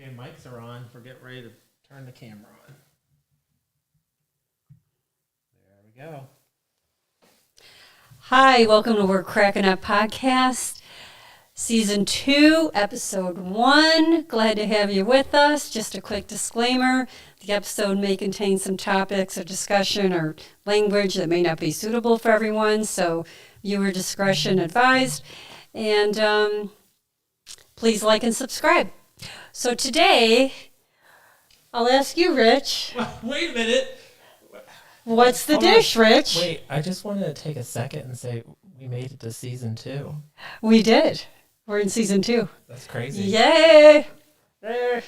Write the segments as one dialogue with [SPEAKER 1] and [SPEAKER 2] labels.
[SPEAKER 1] Okay, mics are on. We're getting ready to turn the camera on. There we go.
[SPEAKER 2] Hi, welcome to We're Crackin' Up Podcast, Season 2, Episode 1. Glad to have you with us. Just a quick disclaimer, the episode may contain some topics of discussion or language that may not be suitable for everyone, so viewer discretion advised. And please like and subscribe. So today, I'll ask you, Rich.
[SPEAKER 1] Wait a minute.
[SPEAKER 2] What's the
[SPEAKER 1] Hold
[SPEAKER 2] dish,
[SPEAKER 1] on.
[SPEAKER 2] Rich?
[SPEAKER 1] Wait, I just wanted to take a second and say we made it to Season 2.
[SPEAKER 2] We did. We're in Season 2.
[SPEAKER 1] That's crazy.
[SPEAKER 2] Yay! There.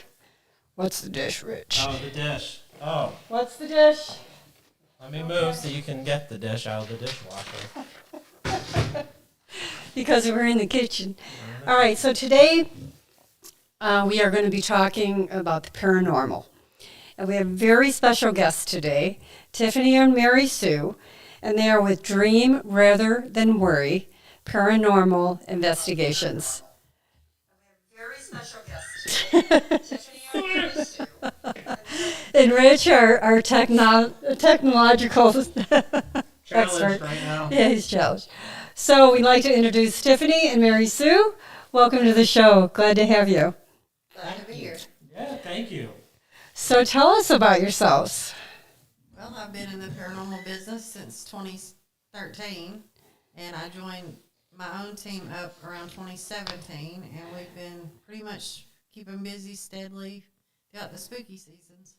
[SPEAKER 2] What's the dish, Rich?
[SPEAKER 1] Oh, the dish. Oh,
[SPEAKER 2] What's the dish?
[SPEAKER 1] let me move so you can get the dish out of the dishwasher.
[SPEAKER 2] Because we're in the kitchen. All right, so today we are going to be talking about the paranormal. And we have very special guests today, Tiffany and Mary Sue, and they are with Dream Rather Than Worry Paranormal Investigations. And we have very special guests today, Tiffany and Mary Sue. And Rich, our technological expert.
[SPEAKER 1] Challenged right now.
[SPEAKER 2] Yeah, he's challenged. So we'd like to introduce Tiffany and Mary Sue. Welcome to the show. Glad to have you.
[SPEAKER 3] Glad to be here.
[SPEAKER 1] Yeah, thank you.
[SPEAKER 2] So tell us about yourselves.
[SPEAKER 3] Well, I've been in the paranormal business since 2013, and I joined my own team up around 2017, and we've been pretty much keeping busy steadily throughout the spooky seasons.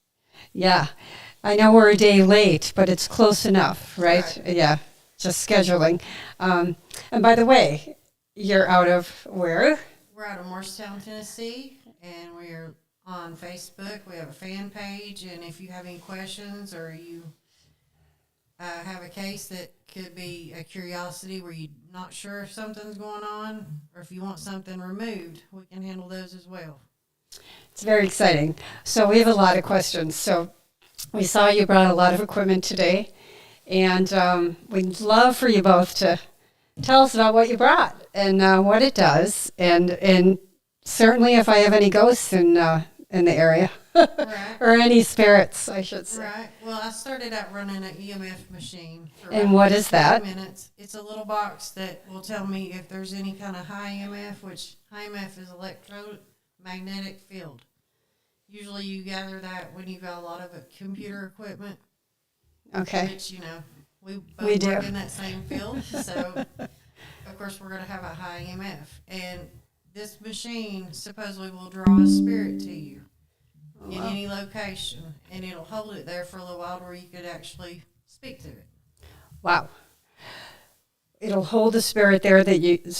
[SPEAKER 2] Yeah, I know we're a day late, but it's close enough, right?
[SPEAKER 3] Right.
[SPEAKER 2] Yeah, just scheduling. And by the way, you're out of where?
[SPEAKER 3] We're out of Morristown, Tennessee, and we're on Facebook. We have a fan page, and if you have any questions or you have a case that could be a curiosity where you're not sure if something's going on or if you want something removed, we can handle those as well.
[SPEAKER 2] It's very exciting. So we have a lot of questions. So we saw you brought a lot of equipment today, and we'd love for you both to tell us about what you brought and what it does, and certainly if I have any ghosts in the area
[SPEAKER 3] Right.
[SPEAKER 2] or any spirits, I should say.
[SPEAKER 3] Right. Well, I started out running an EMF machine. For
[SPEAKER 2] And
[SPEAKER 3] about
[SPEAKER 2] what is that?
[SPEAKER 3] 15 minutes. It's a little box that will tell me if there's any kind of high EMF, which high EMF is electromagnetic field. Usually you gather that when you've got a lot of computer equipment,
[SPEAKER 2] Okay.
[SPEAKER 3] which, we both
[SPEAKER 2] We do.
[SPEAKER 3] work in that same field. So, of course, we're going to have a high EMF. And this machine supposedly will draw a spirit to you in
[SPEAKER 2] wow.
[SPEAKER 3] any location, and it'll hold it there for a little while where you could actually speak to it.
[SPEAKER 2] Wow. It'll hold the spirit there so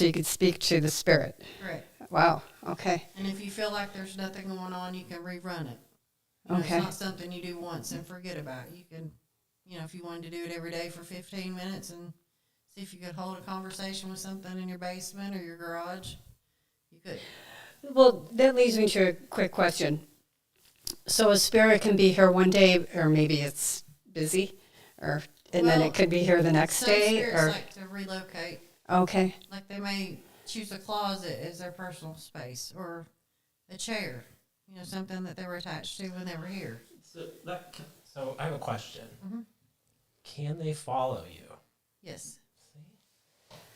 [SPEAKER 2] you could speak to the spirit.
[SPEAKER 3] Correct.
[SPEAKER 2] Wow. Okay.
[SPEAKER 3] And if you feel like there's nothing going on, you can rerun it.
[SPEAKER 2] Okay.
[SPEAKER 3] It's not something you do once and forget about. You can, if you wanted to do it every day for 15 minutes and see if you could hold a conversation with something in your basement or your garage, you could.
[SPEAKER 2] Well, that leads me to a quick question. So a spirit can be here one day, or maybe it's busy, and then
[SPEAKER 3] Well,
[SPEAKER 2] it could be here the next
[SPEAKER 3] Some
[SPEAKER 2] day.
[SPEAKER 3] spirits
[SPEAKER 2] Or
[SPEAKER 3] like to relocate.
[SPEAKER 2] okay.
[SPEAKER 3] Like they may choose a closet as their personal space or a chair, something that they were attached to when they were here.
[SPEAKER 1] So I have a question.
[SPEAKER 3] Mhm.
[SPEAKER 1] Can they follow you?
[SPEAKER 3] Yes.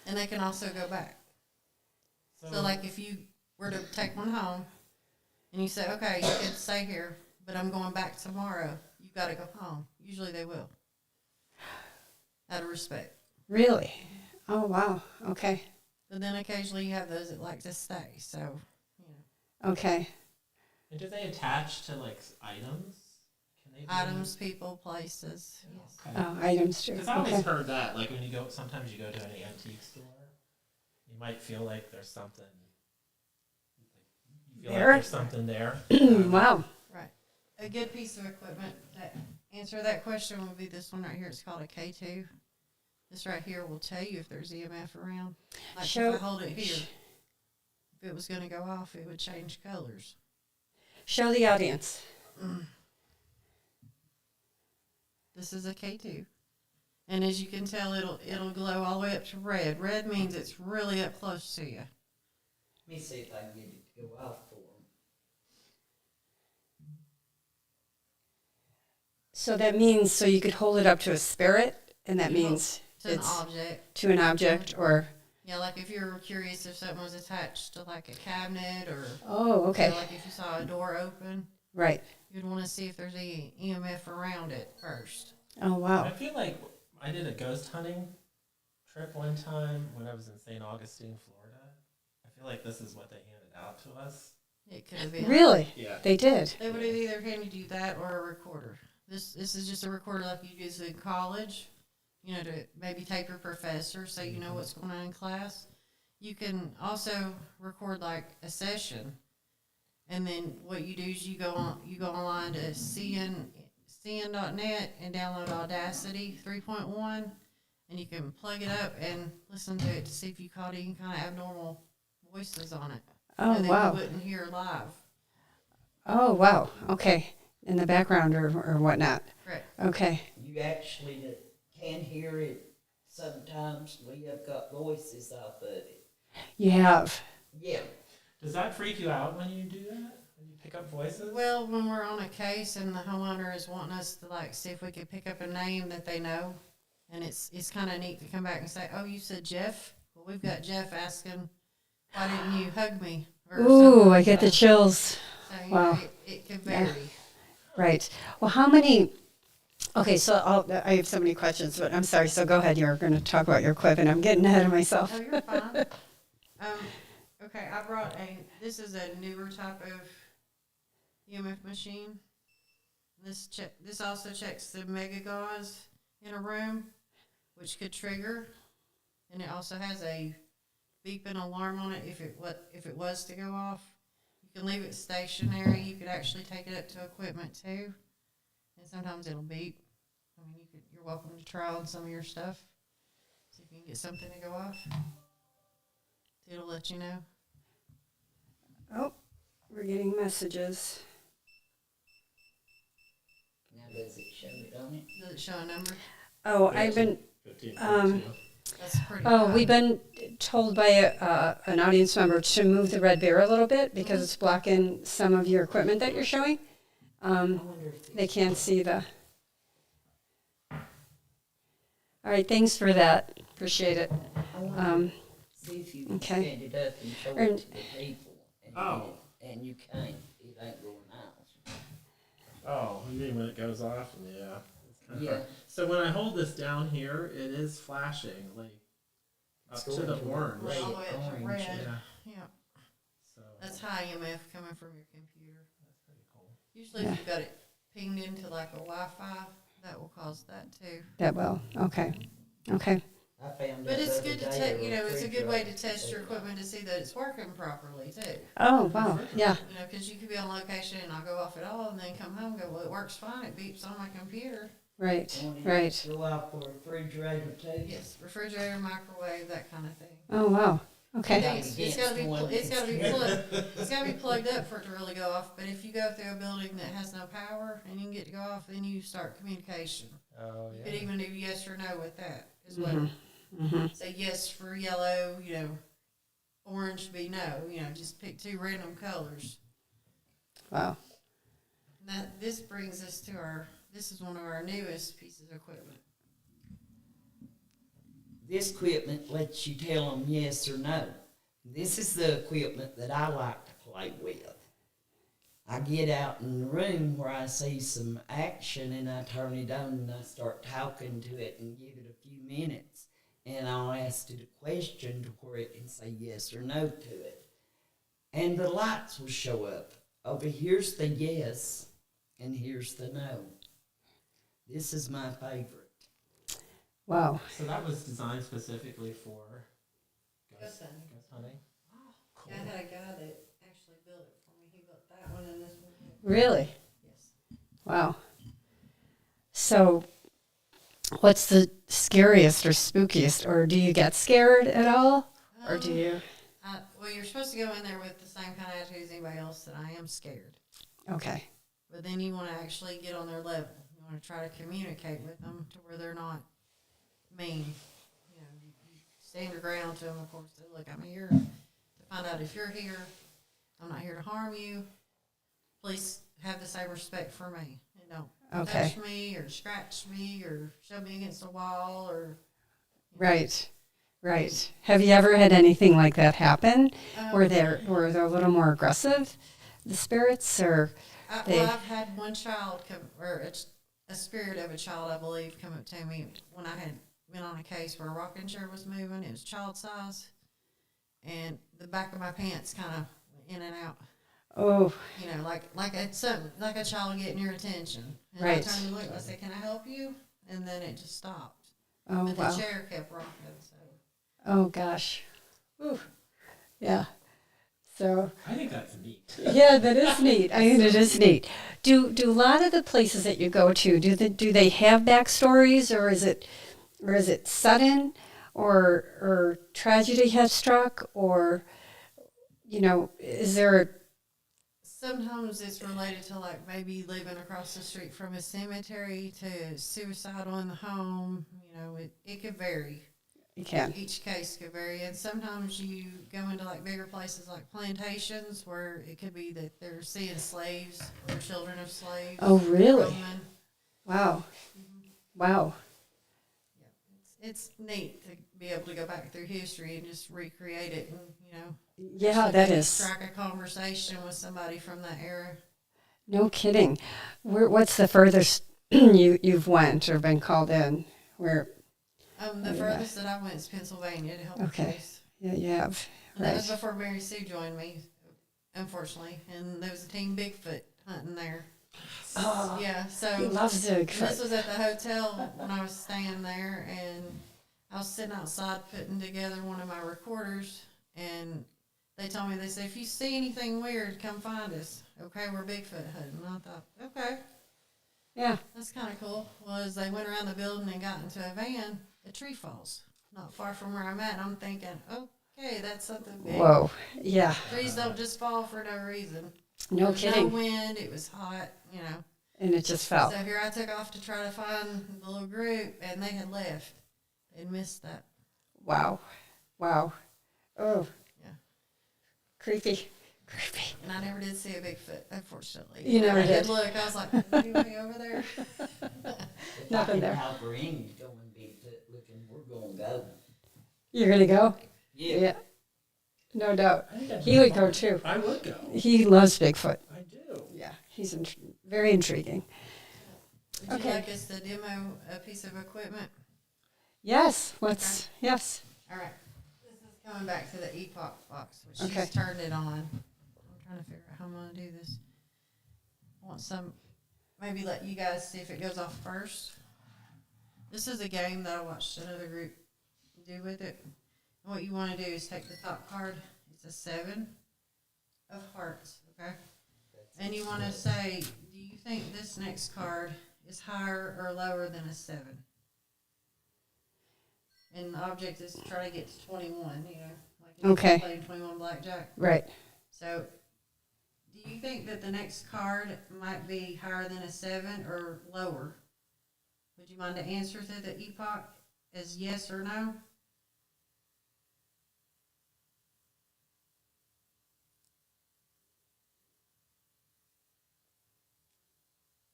[SPEAKER 3] And they can also go back. So like if you were to take one home and you say, okay, you can stay here, but I'm going back tomorrow, you've got to go home. Usually they will. Out of respect.
[SPEAKER 2] Really? Oh wow. Okay.
[SPEAKER 3] But then occasionally you have those that like to stay. So,
[SPEAKER 2] Okay.
[SPEAKER 1] And do they attach to items? Can they do
[SPEAKER 3] items, people, places. Yes.
[SPEAKER 1] Okay.
[SPEAKER 2] Oh, items too.
[SPEAKER 1] Because I always
[SPEAKER 2] Okay.
[SPEAKER 1] heard that, when sometimes you go to an antique store, you might feel like there's something. You feel
[SPEAKER 2] There?
[SPEAKER 1] like there's something there.
[SPEAKER 2] Wow.
[SPEAKER 3] Right. A good piece of equipment that answer that question would be this one right here. It's called a K2. This right here will tell you if there's EMF around. Like
[SPEAKER 2] Show-
[SPEAKER 3] if I hold it here, if it was going to go off, it would change colors.
[SPEAKER 2] Show the audience.
[SPEAKER 3] This is a K2. And as you can tell, it'll glow all the way up to red. Red means it's really up close to you.
[SPEAKER 4] Let me see if I can get it to go off for them.
[SPEAKER 2] So that means, so you could hold it up to a spirit, and that means
[SPEAKER 3] To an
[SPEAKER 2] it's
[SPEAKER 3] object.
[SPEAKER 2] to an object, or,
[SPEAKER 3] Yeah, like if you're curious if something was attached to like a cabinet or
[SPEAKER 2] oh, okay,
[SPEAKER 3] like if you saw a door open,
[SPEAKER 2] right.
[SPEAKER 3] you'd want to see if there's any EMF around it first.
[SPEAKER 2] Oh, wow.
[SPEAKER 1] I feel like I did a ghost hunting trip one time when I was in St. Augustine, Florida. I feel like this is what they handed out to us.
[SPEAKER 3] It could have been.
[SPEAKER 2] Really?
[SPEAKER 1] Yeah.
[SPEAKER 2] They did?
[SPEAKER 3] They would have either handed you that or a recorder. This is just a recorder like you use in college, you know, to maybe tape your professor so you know what's going on in class. You can also record like a session, and then what you do is you go online to cn.net and download Audacity 3.1, and you can plug it up and listen to it to see if you caught any kind of abnormal voices on it.
[SPEAKER 2] Oh,
[SPEAKER 3] that
[SPEAKER 2] wow.
[SPEAKER 3] you wouldn't hear live.
[SPEAKER 2] Oh, wow. Okay. In the background or whatnot.
[SPEAKER 3] Correct.
[SPEAKER 2] Okay.
[SPEAKER 4] You actually can hear it sometimes. We have got voices off of it.
[SPEAKER 2] You have.
[SPEAKER 4] Yeah.
[SPEAKER 1] Does that freak you out when you do that? When you pick up voices?
[SPEAKER 3] Well, when we're on a case and the homeowner is wanting us to like see if we could pick up a name that they know, and it's kind of neat to come back and say, "Oh, you said Jeff? Well, we've got Jeff asking, why didn't you hug me?" Or something
[SPEAKER 2] Ooh,
[SPEAKER 3] like
[SPEAKER 2] I get the
[SPEAKER 3] that.
[SPEAKER 2] chills.
[SPEAKER 3] So, you
[SPEAKER 2] Wow.
[SPEAKER 3] know, it can vary.
[SPEAKER 2] Yeah. Right. Well, how many? Okay, so I have so many questions, but I'm sorry. So go ahead. You're going to talk about your equipment. I'm getting ahead of myself.
[SPEAKER 3] Oh, you're fine. Okay, I brought this is a newer type of EMF machine. This also checks the mega gauze in a room, which could trigger, and it also has a beeping alarm on it if it was to go off. You can leave it stationary. You could actually take it up to equipment too, and sometimes it'll beep. I mean, you're welcome to try on some of your stuff. See if you can get something to go off. It'll let you know.
[SPEAKER 2] Oh, we're getting messages.
[SPEAKER 4] Now does it show it on it?
[SPEAKER 3] Does it show a number?
[SPEAKER 2] Oh, I've been.
[SPEAKER 1] 15.2.
[SPEAKER 3] That's pretty
[SPEAKER 2] Oh,
[SPEAKER 3] high.
[SPEAKER 2] we've been told by an audience member to move the red bear a little bit because it's blocking some of your equipment that you're showing.
[SPEAKER 4] I wonder if
[SPEAKER 2] They can't see the. All right, thanks for that. Appreciate it.
[SPEAKER 4] I wonder see if you can
[SPEAKER 2] okay.
[SPEAKER 4] stand it up and show
[SPEAKER 2] And-
[SPEAKER 4] it to the people. And
[SPEAKER 1] Oh.
[SPEAKER 4] and you can't. It ain't going out.
[SPEAKER 1] Oh, you mean when it goes off? Yeah. It's kind of
[SPEAKER 4] Yeah.
[SPEAKER 1] hard. So when I hold this down here, it is flashing like up
[SPEAKER 4] It's
[SPEAKER 1] to
[SPEAKER 4] going
[SPEAKER 1] the
[SPEAKER 4] to
[SPEAKER 1] orange.
[SPEAKER 4] red.
[SPEAKER 3] All the way up to
[SPEAKER 4] orange,
[SPEAKER 3] red.
[SPEAKER 1] Yeah.
[SPEAKER 3] Yeah,
[SPEAKER 1] So
[SPEAKER 3] that's high EMF coming from your computer.
[SPEAKER 1] that's pretty cool.
[SPEAKER 3] Usually,
[SPEAKER 2] Yeah.
[SPEAKER 3] if you've got it pinged into like a Wi-Fi, that will cause that too.
[SPEAKER 2] That will. Okay. Okay.
[SPEAKER 4] I found
[SPEAKER 3] But
[SPEAKER 4] out
[SPEAKER 3] it's
[SPEAKER 4] the
[SPEAKER 3] good to
[SPEAKER 4] other
[SPEAKER 3] test.
[SPEAKER 4] day
[SPEAKER 3] You know, it's a good way to
[SPEAKER 4] refrigerator
[SPEAKER 3] test your
[SPEAKER 4] said,
[SPEAKER 3] equipment to see that it's working properly too.
[SPEAKER 2] Oh, wow. Yeah.
[SPEAKER 3] You know, because you could be on location and not go off at all, and then come home and go, "Well, it works fine. It beeps on my computer."
[SPEAKER 2] Right.
[SPEAKER 4] "Want it
[SPEAKER 2] Right.
[SPEAKER 4] to go out for a refrigerator too?"
[SPEAKER 3] Yes, refrigerator, microwave, that kind of thing.
[SPEAKER 2] Oh, wow. Okay.
[SPEAKER 4] Yeah.
[SPEAKER 3] It's got to be it's got to be plugged up for it to really go off. But if you go through a building that has no power and you can get to go off, then you start communication.
[SPEAKER 1] Oh
[SPEAKER 3] You could
[SPEAKER 1] yeah.
[SPEAKER 3] even do yes or no with that as well.
[SPEAKER 2] Mm-hmm.
[SPEAKER 3] Say yes for yellow, you know, orange to be no. You know, just pick two random colors.
[SPEAKER 2] Wow.
[SPEAKER 3] Now, this brings us to this is one of our newest pieces of equipment.
[SPEAKER 4] This equipment lets you tell them yes or no. This is the equipment that I like to play with. I get out in the room where I see some action and I turn it on and I start talking to it and give it a few minutes. And I'll ask it a question to where it can say yes or no to it. And the lights will show up. Over here's the yes and here's the no. This is my favorite.
[SPEAKER 2] Wow.
[SPEAKER 1] So that was designed specifically for
[SPEAKER 3] Ghost hunting.
[SPEAKER 1] Ghost hunting. Cool.
[SPEAKER 3] I had a guy that actually built it for me. He built that one and this one.
[SPEAKER 2] Really?
[SPEAKER 3] Yes.
[SPEAKER 2] Wow. So, what's the scariest or spookiest? Or do you get scared at all? Or do you?
[SPEAKER 3] Well, you're supposed to go in there with the same kind of attitude as anybody else, that I am scared.
[SPEAKER 2] Okay.
[SPEAKER 3] But then you want to actually get on their level. You want to try to communicate with them to where they're not mean. You know, you stand your ground to them, of course. Say, look, I'm here to find out if you're here. I'm not here to harm you. Please have the same respect for me. And don't
[SPEAKER 2] Okay.
[SPEAKER 3] touch me or scratch me or shove me against a wall or.
[SPEAKER 2] Right. Right. Have you ever had anything like that happen? Where
[SPEAKER 3] Um,
[SPEAKER 2] they're a little more aggressive, the spirits, or they?
[SPEAKER 3] Well, I've had one child come, or a spirit of a child, I believe, come up to me when I had been on a case where a rocking chair was moving. It was child size, and the back of my pants kind of went in and out.
[SPEAKER 2] Oh,
[SPEAKER 3] Like a child getting your attention. And
[SPEAKER 2] right.
[SPEAKER 3] I turned to look. I said, "Can I help you?" And then it just stopped.
[SPEAKER 2] Oh,
[SPEAKER 3] But
[SPEAKER 2] wow.
[SPEAKER 3] the chair kept rocking. So
[SPEAKER 2] Oh, gosh. Ooh. Yeah. So,
[SPEAKER 1] I think that's neat.
[SPEAKER 2] yeah, that is neat. I mean, it is neat. Do a lot of the places that you go to do they have backstories, or is it sudden, or tragedy has struck, or is there?
[SPEAKER 3] sometimes it's related to like maybe living across the street from a cemetery to suicidal in the home. It could vary.
[SPEAKER 2] You can.
[SPEAKER 3] Each case could vary, and sometimes you go into like bigger places like plantations where it could be that they're seeing slaves or children of slaves.
[SPEAKER 2] Oh, really?
[SPEAKER 3] roaming.
[SPEAKER 2] Wow. Wow.
[SPEAKER 3] It's neat to be able to go back through history and just recreate it, and
[SPEAKER 2] Yeah,
[SPEAKER 3] actually
[SPEAKER 2] that
[SPEAKER 3] maybe
[SPEAKER 2] is.
[SPEAKER 3] strike a conversation with somebody from that era.
[SPEAKER 2] No kidding. What's the furthest you've went or been called in? Where?
[SPEAKER 3] The
[SPEAKER 2] Yeah.
[SPEAKER 3] furthest that I went is Pennsylvania to help a
[SPEAKER 2] Okay.
[SPEAKER 3] case.
[SPEAKER 2] Yeah, you have.
[SPEAKER 3] And that was
[SPEAKER 2] Right.
[SPEAKER 3] before Mary Sue joined me, unfortunately. And there was a team Bigfoot hunting there.
[SPEAKER 2] Oh,
[SPEAKER 3] Yeah,
[SPEAKER 2] he
[SPEAKER 3] so
[SPEAKER 2] loves
[SPEAKER 3] and this
[SPEAKER 2] Bigfoot.
[SPEAKER 3] was at the hotel when I was staying there, and I was sitting outside putting together one of my recorders, and they told me, they said, if you see anything weird, come find us. Okay, we're Bigfoot hunting. And I thought, okay,
[SPEAKER 2] Yeah.
[SPEAKER 3] that's kind of cool. Well, as they went around the building and got into a van, a tree falls not far from where I'm at, and I'm thinking, okay, that's something big.
[SPEAKER 2] Whoa. Yeah.
[SPEAKER 3] Trees don't just fall for no reason.
[SPEAKER 2] No
[SPEAKER 3] There was
[SPEAKER 2] kidding.
[SPEAKER 3] no wind. It was hot,
[SPEAKER 2] And it just fell.
[SPEAKER 3] So here I took off to try to find the little group, and they had left. They'd missed that.
[SPEAKER 2] Wow. Wow. Oh.
[SPEAKER 3] Yeah.
[SPEAKER 2] Creepy. Creepy.
[SPEAKER 3] And I never did see a Bigfoot, unfortunately.
[SPEAKER 2] You never
[SPEAKER 3] I
[SPEAKER 2] did.
[SPEAKER 3] look. I was like, anybody over there?
[SPEAKER 4] If
[SPEAKER 2] Nothing
[SPEAKER 4] I
[SPEAKER 2] there.
[SPEAKER 4] can help her in going Bigfoot looking, we're going to go.
[SPEAKER 2] You're gonna go?
[SPEAKER 4] Yeah.
[SPEAKER 2] No doubt.
[SPEAKER 1] I think that'd
[SPEAKER 2] He
[SPEAKER 1] be
[SPEAKER 2] would go
[SPEAKER 1] fun.
[SPEAKER 2] too.
[SPEAKER 1] I would go.
[SPEAKER 2] He loves Bigfoot.
[SPEAKER 1] I do.
[SPEAKER 2] Yeah. He's very intriguing.
[SPEAKER 3] Would
[SPEAKER 2] Okay.
[SPEAKER 3] you like us to demo a piece of equipment?
[SPEAKER 2] Yes. Yes.
[SPEAKER 3] All right. This is coming back to the epoch box, which
[SPEAKER 2] Okay.
[SPEAKER 3] she's turned it on. I'm trying to figure out how I'm going to do this. I want maybe let you guys see if it goes off first. This is a game that I watched another group do with it. And what you want to do is take the top card. It's a 7 of hearts, okay? And you want to say, do you think this next card is higher or lower than a 7? And the object is to try to get to 21, like if
[SPEAKER 2] Okay.
[SPEAKER 3] you're playing 21 blackjack.
[SPEAKER 2] Right.
[SPEAKER 3] So, do you think that the next card might be higher than a 7 or lower? Would you mind to answer to the epoch as yes or no?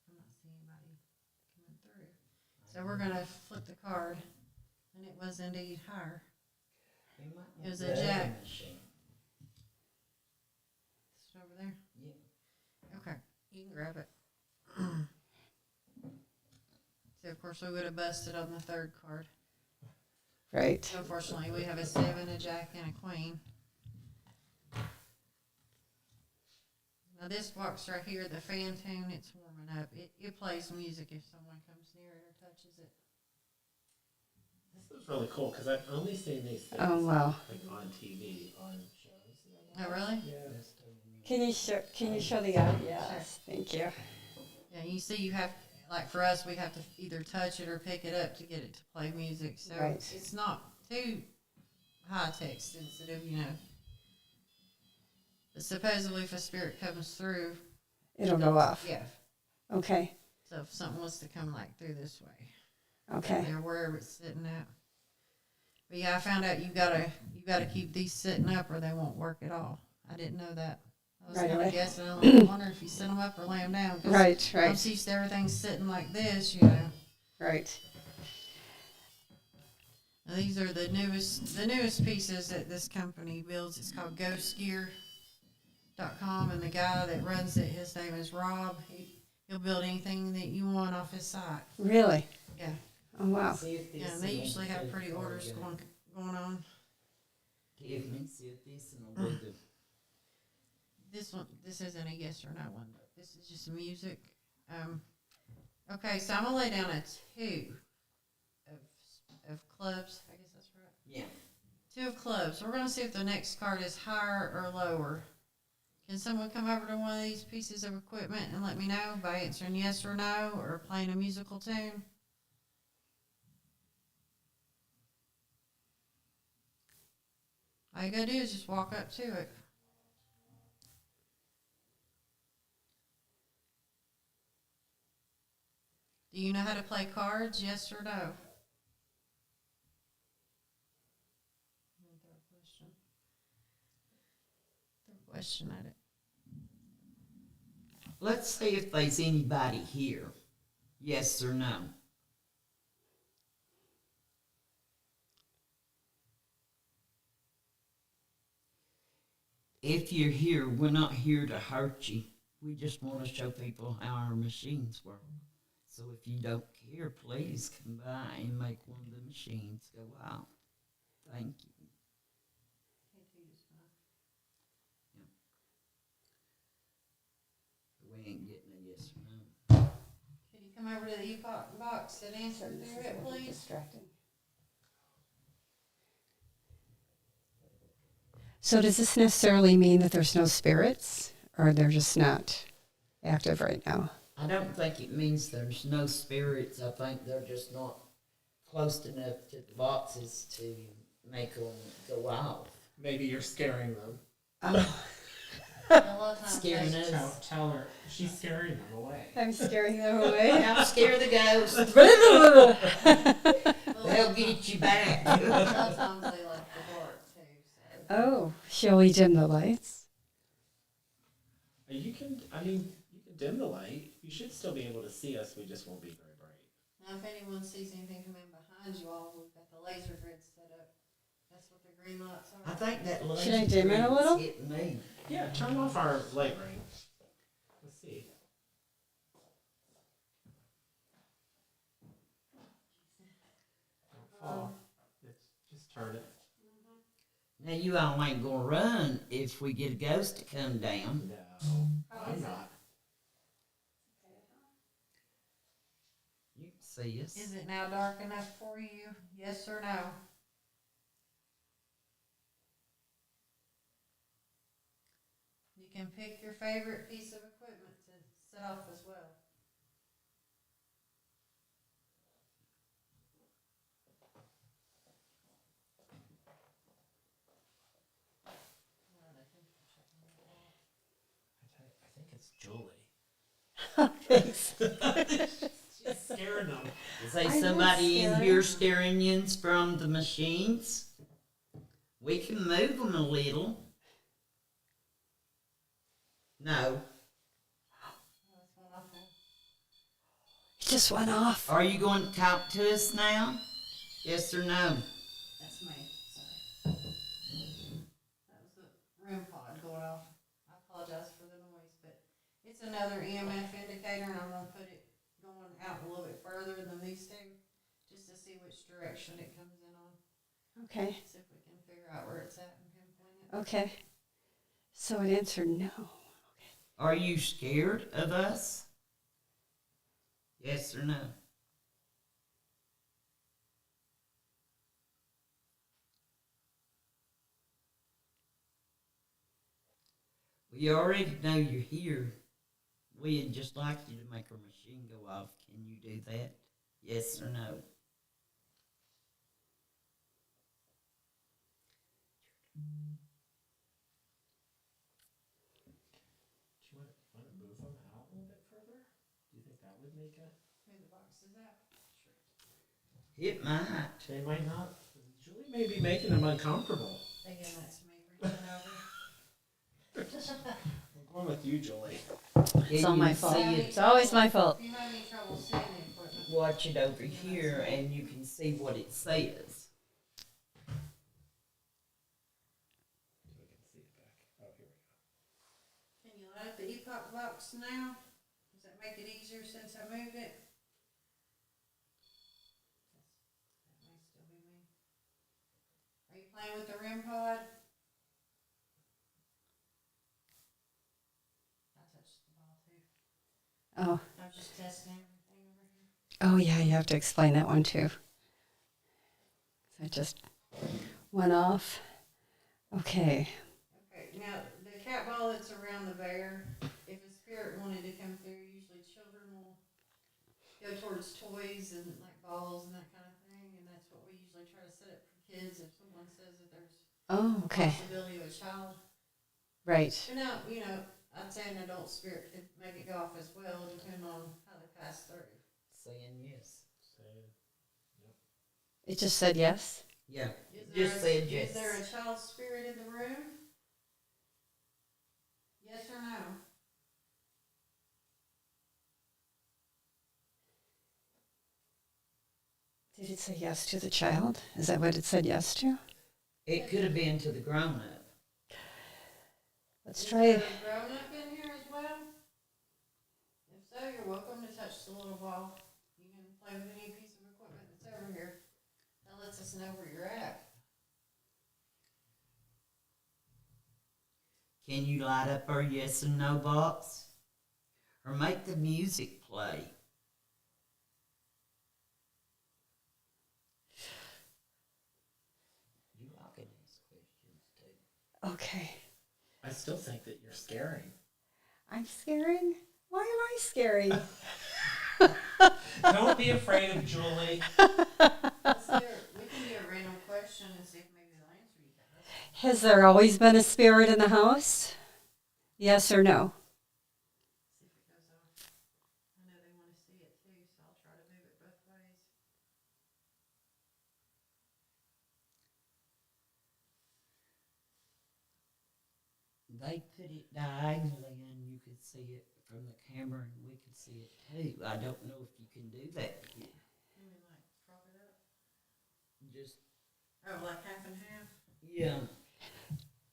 [SPEAKER 3] I'm not seeing anybody coming through. So we're going to flip the card, and it was indeed higher. It was a jack. Is it over there?
[SPEAKER 4] Yeah.
[SPEAKER 3] Okay, you can grab it. So of course we would have busted on the third card.
[SPEAKER 2] Right.
[SPEAKER 3] Unfortunately, we have a 7, a jack, and a queen. Now this box right here, the fan tune, it's warming up. It plays music if someone comes near it or touches it.
[SPEAKER 1] This is really cool because I've only seen these things
[SPEAKER 2] Oh wow.
[SPEAKER 1] like on TV, on shows.
[SPEAKER 3] Oh really?
[SPEAKER 1] Yeah.
[SPEAKER 2] Can you show the audio? Yes. Thank you.
[SPEAKER 3] Yeah, you see you have, like for us, we have to either touch it or pick it up to get it to play music. So
[SPEAKER 2] Right.
[SPEAKER 3] it's not too high-tech sensitive, But supposedly if a spirit comes through,
[SPEAKER 2] It'll go off.
[SPEAKER 3] yeah.
[SPEAKER 2] Okay.
[SPEAKER 3] So if something was to come like through this way,
[SPEAKER 2] Okay.
[SPEAKER 3] there wherever it's sitting at. But yeah, I found out you gotta keep these sitting up or they won't work at all. I didn't know that. I I was
[SPEAKER 2] Right
[SPEAKER 3] kind
[SPEAKER 2] away.
[SPEAKER 3] of guessing. I wonder if you sit them up or lay them down. 'Cause
[SPEAKER 2] Right,
[SPEAKER 3] I'm
[SPEAKER 2] right,
[SPEAKER 3] used to everything sitting like this, you know.
[SPEAKER 2] right.
[SPEAKER 3] Now, these are the newest pieces that this company builds. It's called GhostGear.com, and the guy that runs it, his name is Rob. He'll build anything that you want off his site.
[SPEAKER 2] Really?
[SPEAKER 3] Yeah.
[SPEAKER 2] Oh, wow.
[SPEAKER 4] See if this
[SPEAKER 3] Yeah, and they
[SPEAKER 4] will
[SPEAKER 3] usually have
[SPEAKER 4] take
[SPEAKER 3] pretty
[SPEAKER 4] the
[SPEAKER 3] orders
[SPEAKER 4] photo.
[SPEAKER 3] going on.
[SPEAKER 4] Tiffany, see if this will be the
[SPEAKER 3] This isn't a yes or no one, but this is just music. Okay, so I'm gonna lay down a 2 of clubs. I guess that's right.
[SPEAKER 4] yeah.
[SPEAKER 3] 2 of clubs. We're gonna see if the next card is higher or lower. Can someone come over to one of these pieces of equipment and let me know by answering yes or no or playing a musical tune? All you gotta do is just walk up to it. Do you know how to play cards? Yes or no? Throw a question at it.
[SPEAKER 4] Let's see if there's anybody here. Yes or no? If you're here, we're not here to hurt you. We just want to show people how our machines work. So if you don't care, please come by and make one of the machines go out. Thank you. We ain't getting a yes or no.
[SPEAKER 3] Can you come over to the e-box and answer through it, please?
[SPEAKER 2] Distracting. So does this necessarily mean that there's no spirits, or they're just not active right now?
[SPEAKER 4] I don't think it means there's no spirits. I think they're just not close enough to the boxes to make them go off.
[SPEAKER 1] Maybe you're scaring them.
[SPEAKER 3] A lot of times
[SPEAKER 4] Scaring
[SPEAKER 3] they-
[SPEAKER 4] us.
[SPEAKER 1] Tell her she's scaring them away.
[SPEAKER 2] I'm scaring them away.
[SPEAKER 4] Now scare the ghosts. They'll get you back.
[SPEAKER 3] A lot of times they like the dark too. So.
[SPEAKER 2] Oh, shall we dim the lights?
[SPEAKER 1] You can dim the light. You should still be able to see us. We just won't be very bright.
[SPEAKER 3] Now, if anyone sees anything coming behind you all, we've got the laser grid set up. That's what the green lights
[SPEAKER 4] I
[SPEAKER 3] are.
[SPEAKER 4] think that
[SPEAKER 2] Should I dim it a little?
[SPEAKER 4] Hitting me.
[SPEAKER 1] Yeah, turn off our light ring. Let's see. Don't fall. Just turn it.
[SPEAKER 4] Now you all ain't gonna run if we get a ghost to come down.
[SPEAKER 1] No, I'm not.
[SPEAKER 4] You can see us.
[SPEAKER 3] Is it now dark enough for you? Yes or no? You can pick your favorite piece of equipment to set off as well.
[SPEAKER 1] I think it's Julie.
[SPEAKER 2] Thanks.
[SPEAKER 1] She's scaring them.
[SPEAKER 4] Is there
[SPEAKER 2] I
[SPEAKER 4] somebody in
[SPEAKER 2] was
[SPEAKER 4] here scaring you from the machines? We can move them a little. No.
[SPEAKER 2] It just went off.
[SPEAKER 4] Are you going to talk to us now? Yes or no?
[SPEAKER 3] That's me. Sorry. That was the REM pod going off. I apologize for the noise, but it's another EMF indicator, and I'm going to put it going out a little bit further than these two, just to see which direction it comes in on.
[SPEAKER 2] Okay,
[SPEAKER 3] See if we can figure out where it's at and pinpoint it.
[SPEAKER 2] okay. So it answered no.
[SPEAKER 4] Are you scared of us? Yes or no? We already know you're here. We'd just like you to make our machine go off. Can you do that? Yes or no?
[SPEAKER 1] Do you want to move them out a little bit further? Do you think that would make it?
[SPEAKER 3] Move the boxes out. Sure.
[SPEAKER 4] It might.
[SPEAKER 1] They might not. Julie may be making them uncomfortable.
[SPEAKER 3] Again, that's me reaching over.
[SPEAKER 1] I'm with you, Julie.
[SPEAKER 2] It's
[SPEAKER 4] Can
[SPEAKER 2] all my
[SPEAKER 4] you
[SPEAKER 2] fault.
[SPEAKER 4] see
[SPEAKER 2] It's
[SPEAKER 4] it?
[SPEAKER 2] always my fault.
[SPEAKER 3] If you have any trouble seeing the equipment,
[SPEAKER 4] Watch it over here and you can see what it says.
[SPEAKER 1] We can see it back. Oh, here we go.
[SPEAKER 3] can you light up the epoch box now? Does that make it easier since I moved it? That may still be me. Are you playing with the REM pod? I touched the ball too.
[SPEAKER 2] Oh,
[SPEAKER 3] I'm just testing everything over here.
[SPEAKER 2] oh yeah, you have to explain that one too. It just went off. Okay.
[SPEAKER 3] Okay, now the cat ball that's around the bear, if a spirit wanted to come through, usually children will go towards toys and like balls and that kind of thing, and that's what we usually try to set up for kids if someone says that there's
[SPEAKER 2] Oh,
[SPEAKER 3] a
[SPEAKER 2] okay.
[SPEAKER 3] possibility of a child.
[SPEAKER 2] Right.
[SPEAKER 3] But now, I'd say an adult spirit could make it go off as well, depending on how they pass through.
[SPEAKER 4] Saying yes.
[SPEAKER 2] It just said yes.
[SPEAKER 4] Yeah.
[SPEAKER 3] Is there
[SPEAKER 4] Just said yes.
[SPEAKER 3] Is there a child spirit in the room? Yes or no?
[SPEAKER 2] Did it say yes to the child? Is that what it said yes to?
[SPEAKER 4] It could have been to the grown up.
[SPEAKER 2] Let's
[SPEAKER 3] Is
[SPEAKER 2] try
[SPEAKER 3] there
[SPEAKER 2] it.
[SPEAKER 3] a grown up in here as well? If so, you're welcome to touch the little ball. You can play with any piece of equipment that's over here. That lets us know where you're at.
[SPEAKER 4] Can you light up our yes and no box? Or make the music play? You all can ask questions too.
[SPEAKER 2] Okay.
[SPEAKER 1] I still think that you're scaring.
[SPEAKER 2] I'm scaring? Why am I scary?
[SPEAKER 1] Don't be afraid of Julie.
[SPEAKER 3] We can do a random question and see if maybe they'll answer you guys.
[SPEAKER 2] Has there always been a spirit in the house? Yes or no?
[SPEAKER 3] See if it goes off. I know they want to see it too, so I'll try to move it both ways.
[SPEAKER 4] They put it diagonally and you could see it from the camera and we could see it too. I don't know if you can do that here.
[SPEAKER 3] Maybe like prop it up.
[SPEAKER 4] Just,
[SPEAKER 3] Oh, like half and half?
[SPEAKER 4] yeah.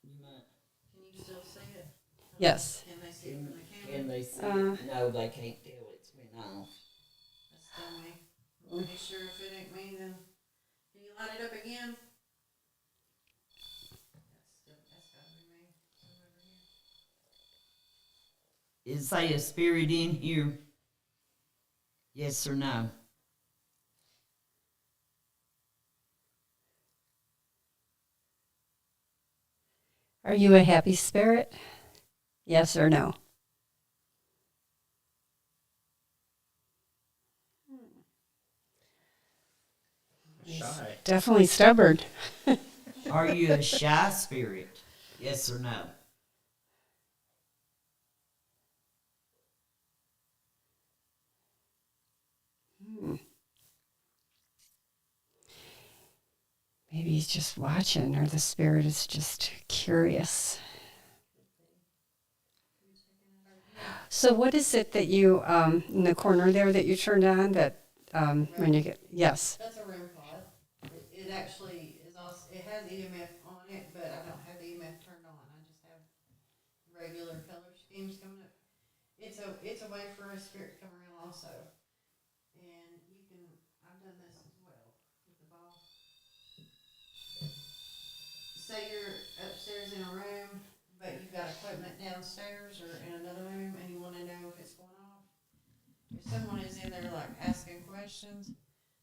[SPEAKER 4] You might.
[SPEAKER 3] Can you still see it?
[SPEAKER 2] Yes.
[SPEAKER 3] Can they see it from the
[SPEAKER 4] Can
[SPEAKER 3] camera?
[SPEAKER 4] they see it? No, they can't tell it's went off.
[SPEAKER 3] That's still me. I'm pretty sure if it ain't me, then can you light it up again? That's gotta be me. I'm over here.
[SPEAKER 4] Is there a spirit in here? Yes or no?
[SPEAKER 2] Are you a happy spirit? Yes or no?
[SPEAKER 1] Shy.
[SPEAKER 2] Definitely stubborn.
[SPEAKER 4] Are you a shy spirit? Yes or no?
[SPEAKER 2] Maybe he's just watching, or the spirit is just curious. So, what is it that you in the corner there that you turned on? That when you get yes.
[SPEAKER 3] That's a REM pod. It actually is also, it has EMF on it, but I don't have the EMF turned on. I just have regular color schemes coming up. It's a way for a spirit to come around also. And you can, I've done this as well with the ball. Say you're upstairs in a room, but you've got equipment downstairs or in another room and you want to know if it's going off. If someone is in there like asking questions,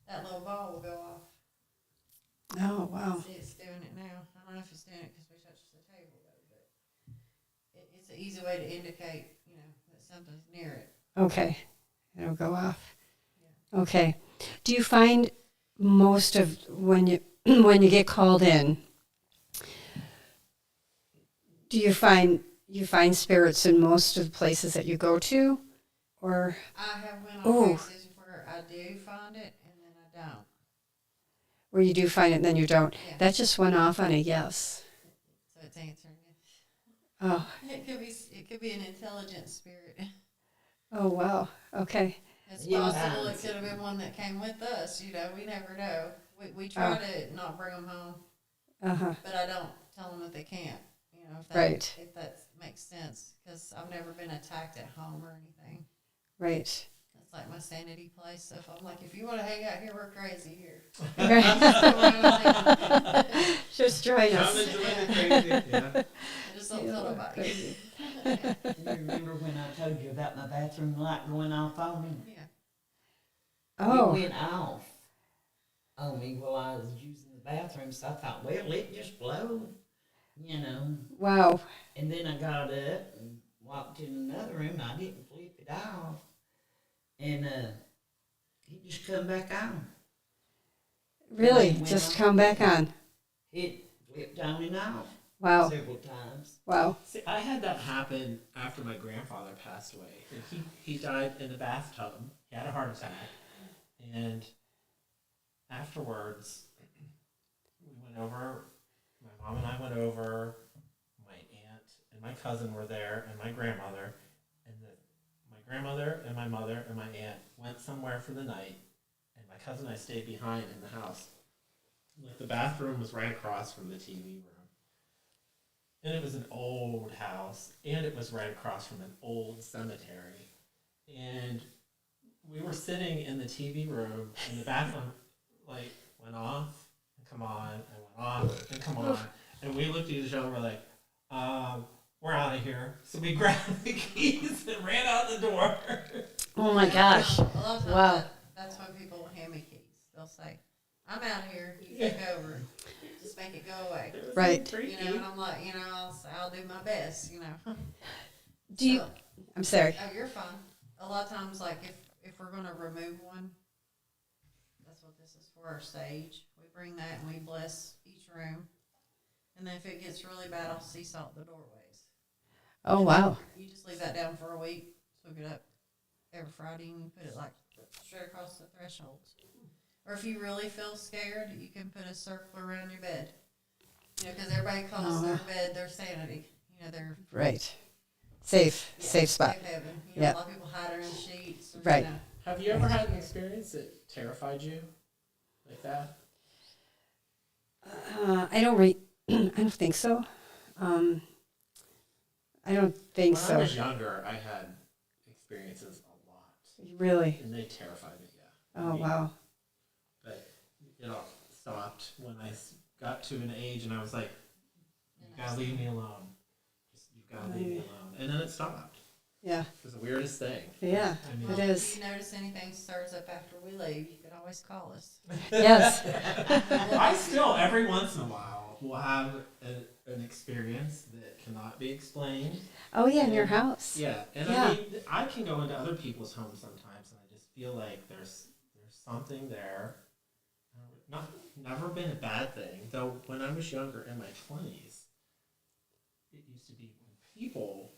[SPEAKER 3] that little ball will go off.
[SPEAKER 2] Oh wow.
[SPEAKER 3] See, it's doing it now. I don't know if it's doing it because we touched the table though, but it's an easy way to indicate, that something's near it.
[SPEAKER 2] Okay, it'll go off. Okay. Do you find most of when you when you get called in? Do you find spirits in most of the places that you go to, or
[SPEAKER 3] I have went
[SPEAKER 2] Ooh.
[SPEAKER 3] on cases where I do find it and then I don't.
[SPEAKER 2] where you do find it and then you don't?
[SPEAKER 3] Yeah.
[SPEAKER 2] That just went off on a yes.
[SPEAKER 3] So it's answering it.
[SPEAKER 2] Oh,
[SPEAKER 3] It could be an intelligent spirit.
[SPEAKER 2] oh, wow. Okay.
[SPEAKER 3] It's
[SPEAKER 4] Yeah.
[SPEAKER 3] possible it could have been one that came with us. You know, we never know. We try to not bring them home,
[SPEAKER 2] Uh-huh.
[SPEAKER 3] but I don't tell them that they can't. You know,
[SPEAKER 2] Right.
[SPEAKER 3] if that makes sense, because I've never been attacked at home or anything.
[SPEAKER 2] Right.
[SPEAKER 3] It's like my sanity place. So if I'm like, if you want to hang out here, we're crazy here.
[SPEAKER 2] Just join
[SPEAKER 1] Come
[SPEAKER 2] us.
[SPEAKER 1] and join the crazy. Yeah.
[SPEAKER 3] I just don't tell nobody.
[SPEAKER 2] Crazy.
[SPEAKER 4] Do you remember when I told you about my bathroom light going off on me?
[SPEAKER 3] Yeah.
[SPEAKER 2] Oh,
[SPEAKER 4] It went off on me while I was using the bathroom, so I thought, well, it just blowed, you know.
[SPEAKER 2] wow.
[SPEAKER 4] And then I got up and walked in another room. I didn't flip it off. And it just come back on.
[SPEAKER 2] Really?
[SPEAKER 4] It went
[SPEAKER 2] Just
[SPEAKER 4] off.
[SPEAKER 2] come back on.
[SPEAKER 4] It flipped on and off
[SPEAKER 2] Wow.
[SPEAKER 4] several times.
[SPEAKER 2] Wow.
[SPEAKER 1] See, I had that happen after my grandfather passed away. And he died in the bathtub. He had a heart attack. And afterwards, we went over, my mom and I went over, my aunt and my cousin were there, and my grandmother. And my grandmother and my mother and my aunt went somewhere for the night. And my cousin and I stayed behind in the house. Like, the bathroom was right across from the TV room. And it was an old house, and it was right across from an old cemetery. And we were sitting in the TV room, and the bathroom light went off and come on, and went off and come on. And we looked at each other and we're like, we're out of here. So we grabbed the keys and ran out the door.
[SPEAKER 2] Oh my gosh.
[SPEAKER 3] A lot of times
[SPEAKER 2] Wow.
[SPEAKER 3] that's when people will hand me keys. They'll say, I'm out of here. You take over. Just make it go away.
[SPEAKER 2] Right.
[SPEAKER 3] You know, and I'm like, you know, I'll do my best, you know.
[SPEAKER 2] Do you?
[SPEAKER 3] So,
[SPEAKER 2] I'm sorry.
[SPEAKER 3] oh, you're fine. A lot of times, like, if we're going to remove one, that's what this is for, our sage. We bring that and we bless each room. And then if it gets really bad, I'll sea salt the doorways.
[SPEAKER 2] Oh wow.
[SPEAKER 3] You just leave that down for a week, sweep it up every Friday, and you put it, like, straight across the thresholds. Or if you really feel scared, you can put a circle around your bed. You know, because everybody calls their bed their sanity. You know, their
[SPEAKER 2] Right. Safe. Safe spot.
[SPEAKER 3] safe haven. You know,
[SPEAKER 2] Yeah.
[SPEAKER 3] a lot of people hide under the sheets. Or,
[SPEAKER 2] Right.
[SPEAKER 3] You know,
[SPEAKER 1] Have you ever had an experience that terrified you like that?
[SPEAKER 2] I don't I don't think so. I don't think
[SPEAKER 1] When I
[SPEAKER 2] so.
[SPEAKER 1] was younger, I had experiences a lot,
[SPEAKER 2] Really.
[SPEAKER 1] and they terrified me. Yeah.
[SPEAKER 2] Oh wow.
[SPEAKER 1] But it all stopped when I got to an age, and I was like, "You gotta leave me alone. You gotta leave me alone." And then it stopped.
[SPEAKER 2] Yeah.
[SPEAKER 1] It was the weirdest thing.
[SPEAKER 2] Yeah.
[SPEAKER 1] I mean,
[SPEAKER 2] It
[SPEAKER 3] well,
[SPEAKER 2] is.
[SPEAKER 3] If you notice anything stirs up after we leave, you can always call us.
[SPEAKER 2] Yes.
[SPEAKER 1] I still, every once in a while, will have an experience that cannot be explained.
[SPEAKER 2] Oh yeah, in your house.
[SPEAKER 1] Yeah, and
[SPEAKER 2] Yeah.
[SPEAKER 1] I mean, I can go into other people's homes sometimes, and I just feel like there's something there. Never been a bad thing, though. When I was younger, in my 20s, it used to be when people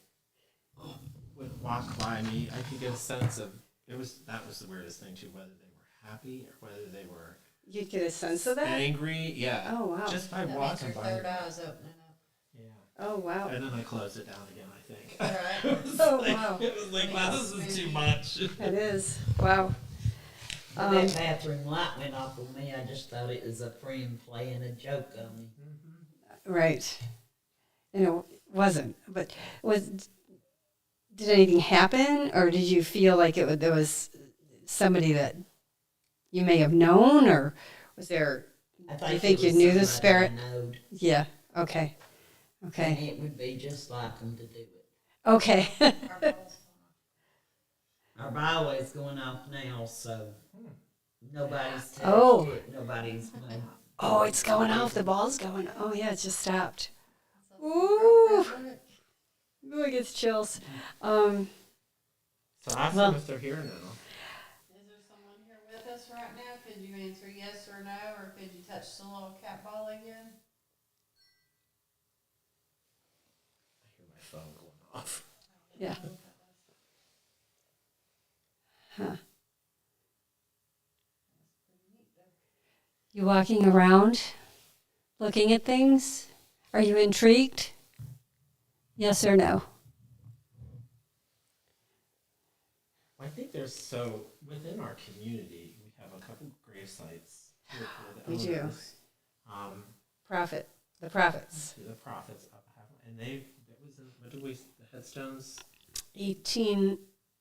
[SPEAKER 1] would walk by me, I could get a sense of that was the weirdest thing too, whether they were happy or whether they were
[SPEAKER 2] You'd get a sense of that.
[SPEAKER 1] angry. Yeah.
[SPEAKER 2] Oh wow.
[SPEAKER 1] Just by
[SPEAKER 3] That means
[SPEAKER 1] walking
[SPEAKER 3] your
[SPEAKER 1] by.
[SPEAKER 3] third eye's opening up.
[SPEAKER 1] Yeah.
[SPEAKER 2] Oh wow.
[SPEAKER 1] And then I closed it down again, I think.
[SPEAKER 3] All right.
[SPEAKER 1] It was
[SPEAKER 2] Oh,
[SPEAKER 1] like,
[SPEAKER 2] wow.
[SPEAKER 1] It was like, wow, this is too much.
[SPEAKER 2] It is. Wow.
[SPEAKER 4] When that bathroom light went off on me, I just thought it was a friend playing a joke on me.
[SPEAKER 2] Right. And it wasn't. But did anything happen, or did you feel like there was somebody that you may have known, or was there?
[SPEAKER 4] I
[SPEAKER 2] Do you
[SPEAKER 4] it
[SPEAKER 2] think you
[SPEAKER 4] was
[SPEAKER 2] knew the
[SPEAKER 4] somebody
[SPEAKER 2] spirit?
[SPEAKER 4] I knowed,
[SPEAKER 2] Yeah. Okay.
[SPEAKER 4] and
[SPEAKER 2] Okay.
[SPEAKER 4] it would be just like them to do it.
[SPEAKER 2] Okay.
[SPEAKER 3] Our bowl's
[SPEAKER 4] Our bow is going off now, so nobody's touched
[SPEAKER 2] Oh.
[SPEAKER 4] it. Nobody's moved.
[SPEAKER 2] Oh, it's going off. The ball's going. Oh yeah, it just stopped.
[SPEAKER 3] on.
[SPEAKER 2] Ooh. Ooh, it gets chills.
[SPEAKER 1] So ask
[SPEAKER 2] Well-
[SPEAKER 1] them if they're here now.
[SPEAKER 3] Is there someone here with us right now? Could you answer yes or no, or could you touch the little cat ball again?
[SPEAKER 1] I hear my phone going off.
[SPEAKER 2] Yeah. Huh. You walking around, looking at things? Are you intrigued? Yes or no?
[SPEAKER 1] I think within our community, we have a couple grave sites with the
[SPEAKER 2] We do.
[SPEAKER 1] owners. Um,
[SPEAKER 2] The prophets.
[SPEAKER 1] the prophets have, and that was what did we, the headstones,
[SPEAKER 2] 18,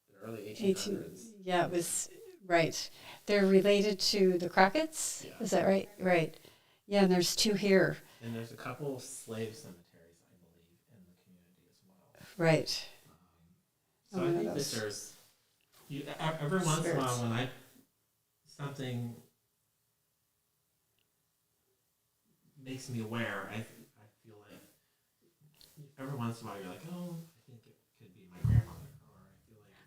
[SPEAKER 1] the early
[SPEAKER 2] 18,
[SPEAKER 1] 1800s.
[SPEAKER 2] yeah, it was, right. They're related to the Crockett's?
[SPEAKER 1] Yeah.
[SPEAKER 2] Is that right? Right. Yeah, and there's 2 here.
[SPEAKER 1] And there's a couple of slave cemeteries, I believe, in the community as well.
[SPEAKER 2] Right.
[SPEAKER 1] So
[SPEAKER 2] Oh,
[SPEAKER 1] I
[SPEAKER 2] one of
[SPEAKER 1] think that
[SPEAKER 2] those.
[SPEAKER 1] there's, every once in a while
[SPEAKER 2] Spirits.
[SPEAKER 1] when something makes me aware, I feel like every once in a while you're like, oh, I think it could be my grandmother, or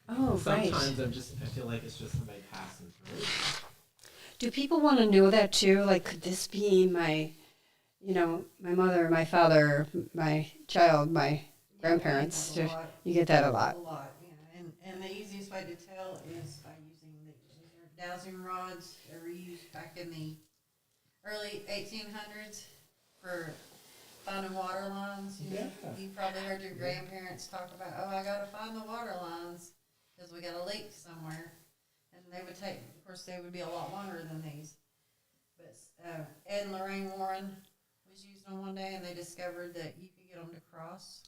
[SPEAKER 1] I feel like sometimes I feel like it's just somebody passing through.
[SPEAKER 2] Do people want to know that too? Like, could this be my mother, my father, my child, my grandparents?
[SPEAKER 3] Yeah, we get that a lot.
[SPEAKER 2] You get that a lot.
[SPEAKER 3] A lot, yeah. And the easiest way to tell is by using these are dowsing rods that were used back in the early 1800s for finding water lines. You know,
[SPEAKER 1] Yeah.
[SPEAKER 3] you probably heard your grandparents talk about, oh, I got to find the water lines because we got a leak somewhere. And they would take, of course, they would be a lot longer than these. But Ed and Lorraine Warren was using them one day, and they discovered that you could get them to cross.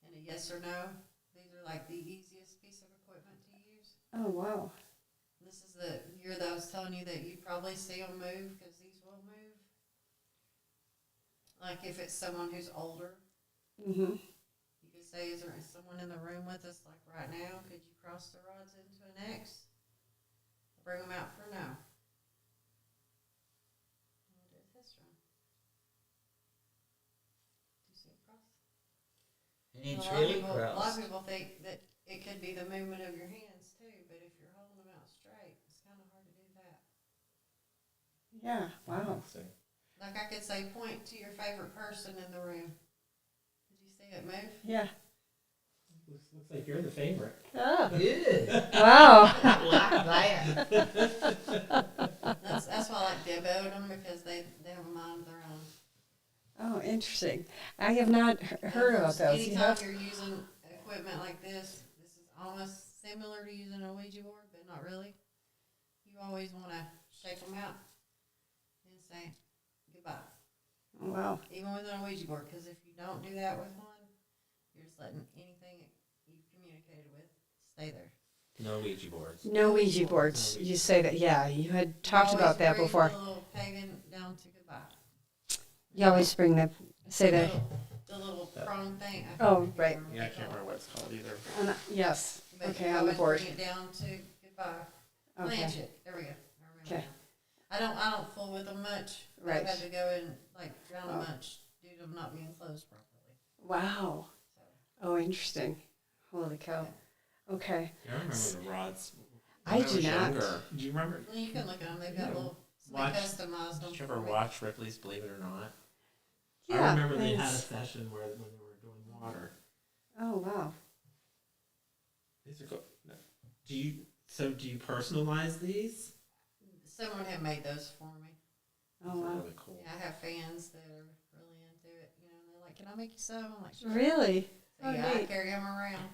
[SPEAKER 3] And a yes or no. These are like the easiest piece of equipment to use.
[SPEAKER 2] Oh, wow.
[SPEAKER 3] This is the year that I was telling you that you probably see them move because these will move. Like if it's someone who's older,
[SPEAKER 2] Mm-hmm.
[SPEAKER 3] you could say, is there someone in the room with us like right now? Could you cross the rods into an X? Bring them out for no. We'll do a test run. Do you see it cross?
[SPEAKER 4] And it's
[SPEAKER 3] A
[SPEAKER 4] really
[SPEAKER 3] lot of
[SPEAKER 4] crossed.
[SPEAKER 3] people think that it could be the movement of your hands too, but if you're holding them out straight, it's kind of hard to do that.
[SPEAKER 2] Yeah, wow.
[SPEAKER 3] Like I could say, point to your favorite person in the room. Did you see it move?
[SPEAKER 2] Yeah.
[SPEAKER 1] Looks like you're the favorite.
[SPEAKER 2] Oh.
[SPEAKER 4] Good.
[SPEAKER 2] Wow.
[SPEAKER 4] I like that.
[SPEAKER 3] That's why I like demoed them because they have a mind of their own.
[SPEAKER 2] Oh, interesting. I have not heard about those. You
[SPEAKER 3] Anytime
[SPEAKER 2] have?
[SPEAKER 3] you're using equipment like this is almost similar to using a Ouija board, but not really. You always want to shake them out and say goodbye.
[SPEAKER 2] Oh, wow.
[SPEAKER 3] Even with a Ouija board, because if you don't do that with one, you're just letting anything you've communicated with stay there.
[SPEAKER 1] No Ouija boards.
[SPEAKER 2] No Ouija boards. You say that, yeah. You had talked about that
[SPEAKER 3] Always
[SPEAKER 2] before.
[SPEAKER 3] bring the little pagan down to goodbye.
[SPEAKER 2] You always bring that, say that.
[SPEAKER 3] The little prong thing. I
[SPEAKER 2] Oh,
[SPEAKER 3] can't
[SPEAKER 2] right.
[SPEAKER 3] remember
[SPEAKER 1] Yeah, I
[SPEAKER 3] what it's
[SPEAKER 1] can't
[SPEAKER 3] called.
[SPEAKER 1] remember what it's called either.
[SPEAKER 2] Yes.
[SPEAKER 3] But
[SPEAKER 2] Okay,
[SPEAKER 3] you
[SPEAKER 2] on the
[SPEAKER 3] always
[SPEAKER 2] board.
[SPEAKER 3] bring it down to goodbye.
[SPEAKER 2] Okay.
[SPEAKER 3] Blanch it. There we go. I remember
[SPEAKER 2] Okay.
[SPEAKER 3] now. I don't fool with them much.
[SPEAKER 2] Right.
[SPEAKER 3] I've had to go and drown them
[SPEAKER 2] Oh.
[SPEAKER 3] much due to them not being closed properly.
[SPEAKER 2] Wow.
[SPEAKER 3] So
[SPEAKER 2] Oh, interesting. Holy cow. Okay.
[SPEAKER 1] I remember the rods.
[SPEAKER 2] I
[SPEAKER 1] When
[SPEAKER 2] do
[SPEAKER 1] was
[SPEAKER 2] not.
[SPEAKER 1] younger. Do you remember?
[SPEAKER 3] well, you can look at them. They've got
[SPEAKER 1] Yeah.
[SPEAKER 3] little. Somebody
[SPEAKER 1] Watch-
[SPEAKER 3] customized them.
[SPEAKER 1] Did you ever
[SPEAKER 3] for me.
[SPEAKER 1] watch Ripley's Believe It or Not?
[SPEAKER 2] Yeah.
[SPEAKER 1] I remember they had a
[SPEAKER 2] thanks.
[SPEAKER 1] session when they were doing water.
[SPEAKER 2] Oh, wow.
[SPEAKER 1] These are cool. Do you personalize these?
[SPEAKER 3] Someone had made those for me.
[SPEAKER 2] Oh,
[SPEAKER 1] These are
[SPEAKER 2] wow.
[SPEAKER 1] really cool.
[SPEAKER 3] Yeah, I have fans that are really into it. You know, and they're like, "Can I make you some?" I'm like, "Sure."
[SPEAKER 2] Really?
[SPEAKER 3] So,
[SPEAKER 2] Oh,
[SPEAKER 3] yeah, I
[SPEAKER 2] neat.
[SPEAKER 3] carry them around.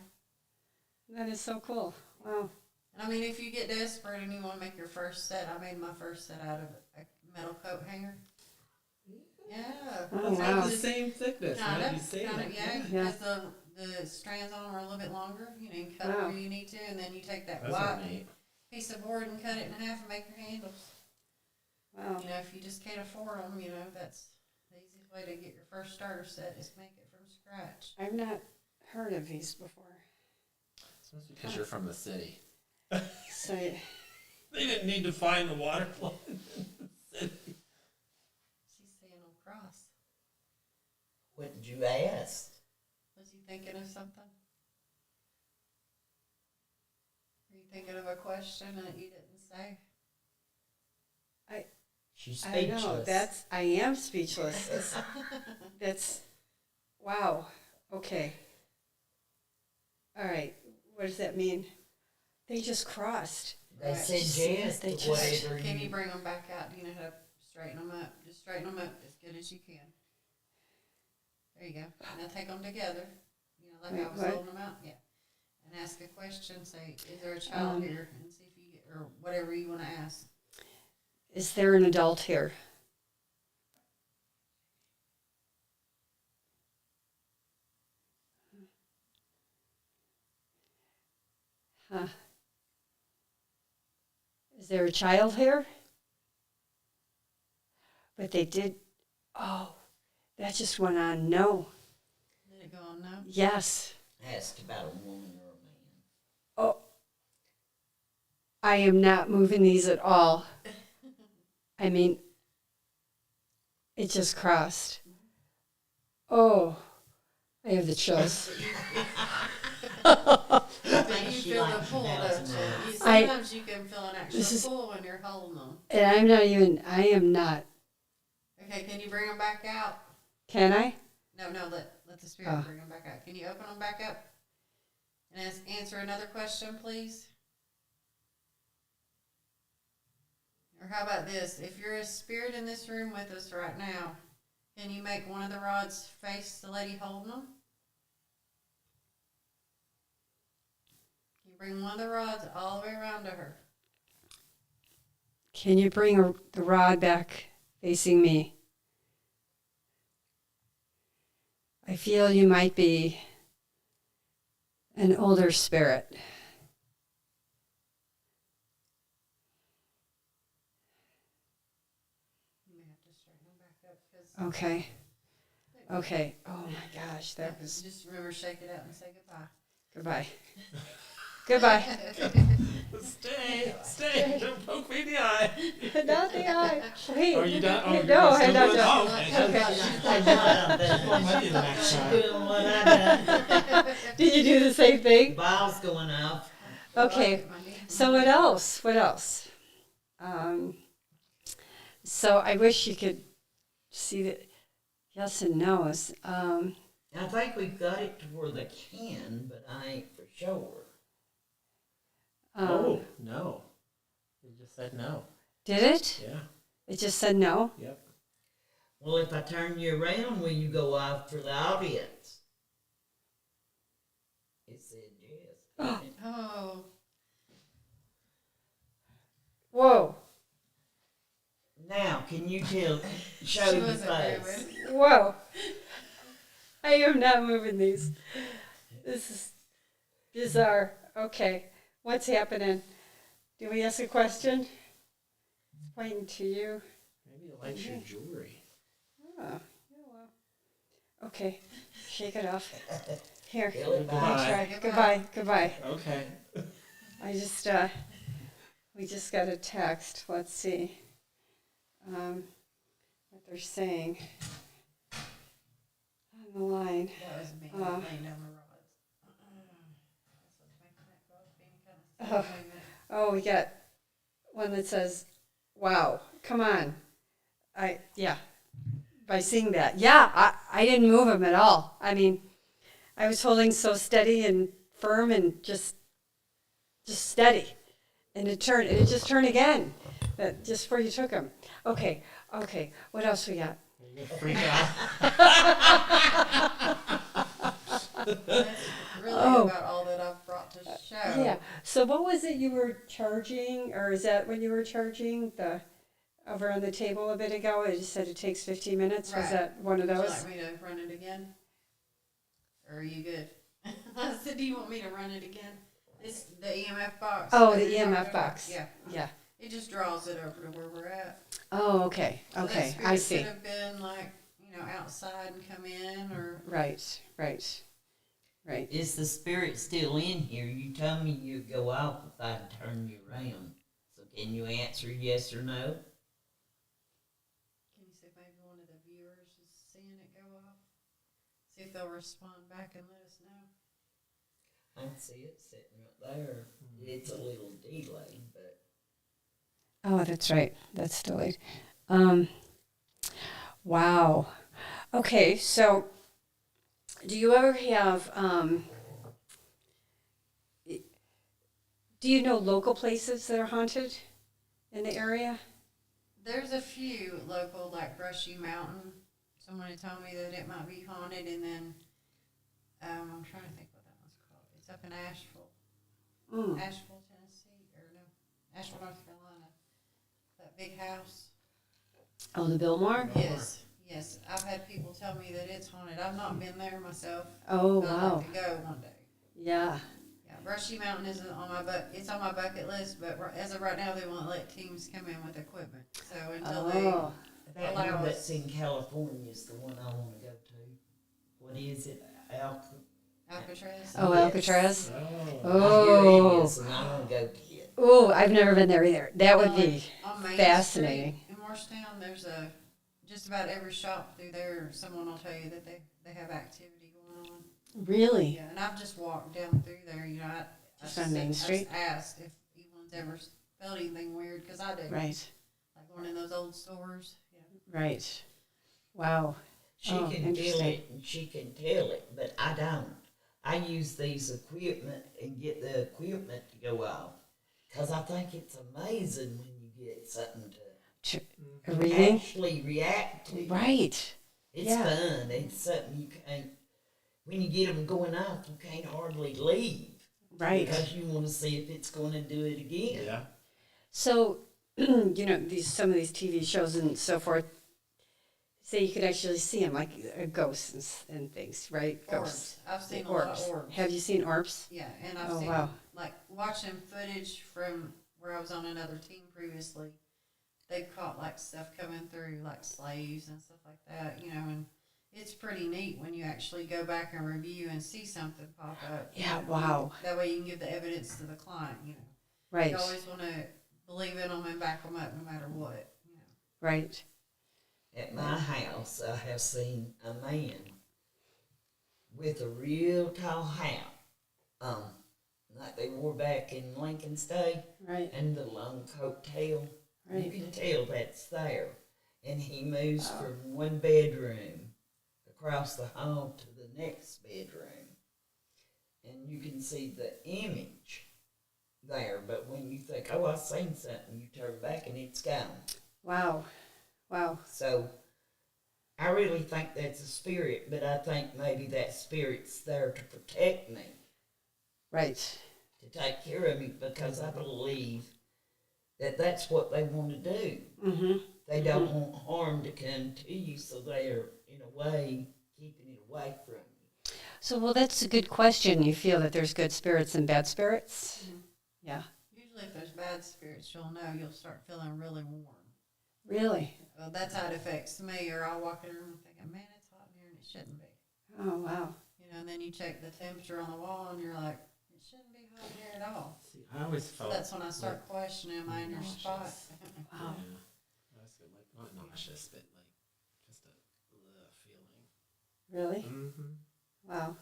[SPEAKER 2] That is so cool. Wow.
[SPEAKER 3] I mean, if you get desperate and you want to make your first set, I made my first set out of a metal coat hanger. Yeah.
[SPEAKER 2] Oh,
[SPEAKER 1] It's
[SPEAKER 2] wow.
[SPEAKER 1] like the same thickness.
[SPEAKER 3] Kind
[SPEAKER 1] Now
[SPEAKER 3] of,
[SPEAKER 1] you say
[SPEAKER 3] kind
[SPEAKER 1] that.
[SPEAKER 3] of, yeah.
[SPEAKER 2] Yeah.
[SPEAKER 3] Because the strands on them are a little bit longer. You know, you can cut
[SPEAKER 2] Wow.
[SPEAKER 3] it where you need to, and then you take that
[SPEAKER 1] Those are
[SPEAKER 3] white
[SPEAKER 1] neat.
[SPEAKER 3] piece of board and cut it in half and make your handles.
[SPEAKER 2] Wow.
[SPEAKER 3] You know, if you just can't afford them, you know, that's the easiest way to get your first starter set is make it from scratch.
[SPEAKER 2] I've not heard of these before.
[SPEAKER 1] It's mostly because you're from the city.
[SPEAKER 2] So,
[SPEAKER 1] They didn't need to find the water flow in the city.
[SPEAKER 3] She's saying on cross.
[SPEAKER 4] What did you ask?
[SPEAKER 3] Was you thinking of something? Were you thinking of a question that you didn't say?
[SPEAKER 4] She's
[SPEAKER 2] I
[SPEAKER 4] speechless.
[SPEAKER 2] know. I am speechless. That's, wow. Okay. All right. What does that mean? They just crossed.
[SPEAKER 4] They
[SPEAKER 3] Right.
[SPEAKER 4] said yes
[SPEAKER 2] They
[SPEAKER 4] to
[SPEAKER 2] just-
[SPEAKER 4] whatever
[SPEAKER 3] Can you
[SPEAKER 4] you.
[SPEAKER 3] bring them back out? Do you know how to straighten them up? Just straighten them up as good as you can. There you go. Now take them together. You know, like
[SPEAKER 2] Wait,
[SPEAKER 3] I was
[SPEAKER 2] what?
[SPEAKER 3] holding them out. Yeah. And ask a question. Say, is there a child here? And see if you get, or whatever you want to ask.
[SPEAKER 2] Is there an adult here? Huh. Is there a child here? But they did. Oh, that just went on. No.
[SPEAKER 3] Did it go on no?
[SPEAKER 2] Yes.
[SPEAKER 4] Asked about a woman or a man.
[SPEAKER 2] Oh, I am not moving these at all. I mean, it just crossed. Oh, I have the chills.
[SPEAKER 3] But you
[SPEAKER 4] She
[SPEAKER 3] feel the
[SPEAKER 4] likes
[SPEAKER 3] pull, don't
[SPEAKER 4] houses.
[SPEAKER 3] you?
[SPEAKER 2] I-
[SPEAKER 3] Sometimes you can feel an actual
[SPEAKER 2] This is-
[SPEAKER 3] pull when you're holding them.
[SPEAKER 2] And I'm not even, I am not.
[SPEAKER 3] Okay, can you bring them back out?
[SPEAKER 2] Can I?
[SPEAKER 3] No, let the spirit
[SPEAKER 2] Oh.
[SPEAKER 3] bring them back out. Can you open them back up? And answer another question, please? Or how about this? If you're a spirit in this room with us right now, can you make one of the rods face the lady holding them? Can you bring one of the rods all the way around to her?
[SPEAKER 2] Can you bring the rod back facing me? I feel you might be an older spirit.
[SPEAKER 3] You may have to straighten them back up because
[SPEAKER 2] Okay. Okay. Oh my gosh, that was
[SPEAKER 3] just remember shake it out and say
[SPEAKER 2] goodbye. Goodbye.
[SPEAKER 1] Stay. Don't poke me in the eye.
[SPEAKER 2] Not the eye. Wait.
[SPEAKER 1] Are you done? Oh, you're
[SPEAKER 2] No,
[SPEAKER 1] still
[SPEAKER 2] I'm not
[SPEAKER 1] doing-
[SPEAKER 2] done.
[SPEAKER 1] Oh, okay.
[SPEAKER 4] I'm not
[SPEAKER 1] Well, you the next
[SPEAKER 4] She's
[SPEAKER 1] time.
[SPEAKER 4] doing what I done.
[SPEAKER 2] Did you do the same thing?
[SPEAKER 4] Ball's going off.
[SPEAKER 2] Okay. So what else? What else? So I wish you could see the yes and no's.
[SPEAKER 4] I think we've got it to where they can, but I ain't for sure.
[SPEAKER 1] Oh, no. You just said no.
[SPEAKER 2] Did it?
[SPEAKER 1] Yeah.
[SPEAKER 2] It just said no.
[SPEAKER 1] Yep.
[SPEAKER 4] Well, if I turn you around, will you go off for the audience? It said yes.
[SPEAKER 3] Oh,
[SPEAKER 2] Whoa.
[SPEAKER 4] Now, can you show
[SPEAKER 3] she
[SPEAKER 4] the
[SPEAKER 3] wasn't
[SPEAKER 4] face?
[SPEAKER 3] moving.
[SPEAKER 2] Whoa. I am not moving these. This is bizarre. Okay. What's happening? Do we ask a question? It's pointing to you.
[SPEAKER 1] Maybe it likes your jewelry.
[SPEAKER 2] Oh, yeah, well. Okay. Shake it off. Here.
[SPEAKER 4] Feel it
[SPEAKER 2] I'll
[SPEAKER 4] back.
[SPEAKER 2] try. Goodbye. Goodbye.
[SPEAKER 1] Okay.
[SPEAKER 2] I just, we just got a text. Let's see what they're saying on the line.
[SPEAKER 3] That was me
[SPEAKER 2] Uh,
[SPEAKER 3] laying down the rods. That's what's making that go being kind
[SPEAKER 2] Oh.
[SPEAKER 3] of silly.
[SPEAKER 2] Oh, we got one that says, "Wow, come on." By seeing that, yeah, I didn't move him at all. I mean, I was holding so steady and firm and just steady, and it just turned again. That just before you took him. Okay. What else we got?
[SPEAKER 1] You gonna freak out.
[SPEAKER 3] That's really
[SPEAKER 2] Oh.
[SPEAKER 3] about all that I've brought to show.
[SPEAKER 2] Yeah. So what was it you were charging, or is that what you were charging over on the table a bit ago? It just said it takes 15 minutes. Was
[SPEAKER 3] Right.
[SPEAKER 2] that one of
[SPEAKER 3] Would you
[SPEAKER 2] those?
[SPEAKER 3] like me to run it again? Or are you good? I said, do you want me to run it again? It's the EMF box.
[SPEAKER 2] Oh,
[SPEAKER 3] that
[SPEAKER 2] the
[SPEAKER 3] you're talking
[SPEAKER 2] EMF
[SPEAKER 3] about?
[SPEAKER 2] box.
[SPEAKER 3] Yeah.
[SPEAKER 2] Yeah.
[SPEAKER 3] It just draws it over to where we're at.
[SPEAKER 2] Oh, okay.
[SPEAKER 3] So that
[SPEAKER 2] Okay,
[SPEAKER 3] spirit
[SPEAKER 2] I see.
[SPEAKER 3] could have been like, outside and come in, or
[SPEAKER 2] Right.
[SPEAKER 4] Is the spirit still in here? You told me you'd go off if I'd turn you around. So can you answer yes or no?
[SPEAKER 3] can you see if maybe one of the viewers is seeing it go off? See if they'll respond back and let us know.
[SPEAKER 4] I can see it sitting right there. It's a little delayed, but
[SPEAKER 2] Oh, that's right. That's delayed. Wow. Okay, so do you ever have, do you know local places that are haunted in the area?
[SPEAKER 3] There's a few local, like Brushy Mountain Somebody told me that it might be haunted, and then I'm trying to think what that one's called. It's up in Asheville, Asheville, Tennessee, or no, Asheville, North Carolina. That big house.
[SPEAKER 2] Oh, the Billmore?
[SPEAKER 3] Yes. I've had people tell me that it's haunted. I've not been there myself.
[SPEAKER 2] Oh,
[SPEAKER 3] but I'd
[SPEAKER 2] wow.
[SPEAKER 3] like to go one day.
[SPEAKER 2] Yeah.
[SPEAKER 3] Yeah, Brushy Mountain isn't on my it's on my bucket list, but as of right now, they won't let teams come in with equipment. So until
[SPEAKER 2] Oh,
[SPEAKER 4] That
[SPEAKER 3] allow
[SPEAKER 4] one
[SPEAKER 3] us.
[SPEAKER 4] that's in California is the one I want to go to. What is it?
[SPEAKER 3] Alcatraz.
[SPEAKER 2] oh,
[SPEAKER 4] Yes.
[SPEAKER 2] Alcatraz.
[SPEAKER 1] Oh.
[SPEAKER 4] I hear it
[SPEAKER 2] Oh,
[SPEAKER 4] is, and I want to go to it.
[SPEAKER 2] oh, I've never been there either. That would be
[SPEAKER 3] on Main
[SPEAKER 2] fascinating.
[SPEAKER 3] Street in Morristown, there's just about every shop through there. Someone will tell you that they have activity going on.
[SPEAKER 2] Really?
[SPEAKER 3] Yeah, and I've just walked down through there. You know,
[SPEAKER 2] Just on Main Street?
[SPEAKER 3] I just asked if anyone's ever felt anything weird, because I do.
[SPEAKER 2] Right,
[SPEAKER 3] Like going in those old stores. Yeah.
[SPEAKER 2] right. Wow.
[SPEAKER 4] She
[SPEAKER 2] Oh,
[SPEAKER 4] can feel
[SPEAKER 2] interesting.
[SPEAKER 4] it and she can tell it, but I don't. I use these equipment and get the equipment to go off because I think it's amazing when you get something to
[SPEAKER 2] A reading?
[SPEAKER 4] actually react to.
[SPEAKER 2] Right.
[SPEAKER 4] It's
[SPEAKER 2] Yeah.
[SPEAKER 4] fun. It's something you can't. When you get them going off, you can't hardly leave
[SPEAKER 2] Right.
[SPEAKER 4] because you want to see if it's going to do it again.
[SPEAKER 1] Yeah.
[SPEAKER 2] So, you know, some of these TV shows and so forth, say you could actually see them, like ghosts and things, right? Ghosts.
[SPEAKER 3] Orbs. I've seen
[SPEAKER 2] The
[SPEAKER 3] a lot of orbs.
[SPEAKER 2] Have you seen orbs?
[SPEAKER 3] Yeah, and I've
[SPEAKER 2] Oh,
[SPEAKER 3] seen
[SPEAKER 2] wow.
[SPEAKER 3] like watching footage from where I was on another team previously. They've caught like stuff coming through, like slaves and stuff like that, you know, and it's pretty neat when you actually go back and review and see something pop up. you
[SPEAKER 2] Yeah,
[SPEAKER 3] know.
[SPEAKER 2] wow.
[SPEAKER 3] That way you can give the evidence to the client, you know.
[SPEAKER 2] Right,
[SPEAKER 3] You always want to believe in them and back them up no matter what, you know.
[SPEAKER 2] right.
[SPEAKER 4] At my house, I have seen a man with a real tall hat, like they wore back in Lincoln's Day,
[SPEAKER 2] Right,
[SPEAKER 4] and the long coat tail. You
[SPEAKER 2] right.
[SPEAKER 4] can tell that's there. And he moves
[SPEAKER 2] Wow.
[SPEAKER 4] from one bedroom across the hall to the next bedroom. And you can see the image there. But when you think, oh, I've seen something, you turn back and it's gone.
[SPEAKER 2] Wow, wow.
[SPEAKER 4] So I really think that's a spirit, but I think maybe that spirit's there to protect me,
[SPEAKER 2] Right,
[SPEAKER 4] to take care of me, because I believe that that's what they want to do.
[SPEAKER 2] mm-hmm.
[SPEAKER 4] They don't want harm to come to you, so they're, in a way, keeping it away from you.
[SPEAKER 2] So, well, that's a good question. You feel that there's good spirits and bad spirits?
[SPEAKER 3] Mhm.
[SPEAKER 2] Yeah.
[SPEAKER 3] Usually if there's bad spirits, you'll know, you'll start feeling really warm.
[SPEAKER 2] Really?
[SPEAKER 3] Well, that's how it affects me, or I'll walk in a room thinking, man, it's hot in here and it shouldn't be.
[SPEAKER 2] Oh, wow.
[SPEAKER 3] You know, and then you check the temperature on the wall and you're like, it shouldn't be hot in here at all.
[SPEAKER 1] See, I always
[SPEAKER 3] So
[SPEAKER 1] felt.
[SPEAKER 3] that's when I start questioning, am I in your spot?
[SPEAKER 1] nauseous.
[SPEAKER 2] Wow.
[SPEAKER 1] Yeah. I was like, not nauseous, but like just a feeling.
[SPEAKER 2] Really?
[SPEAKER 1] Mm-hmm.
[SPEAKER 2] Wow.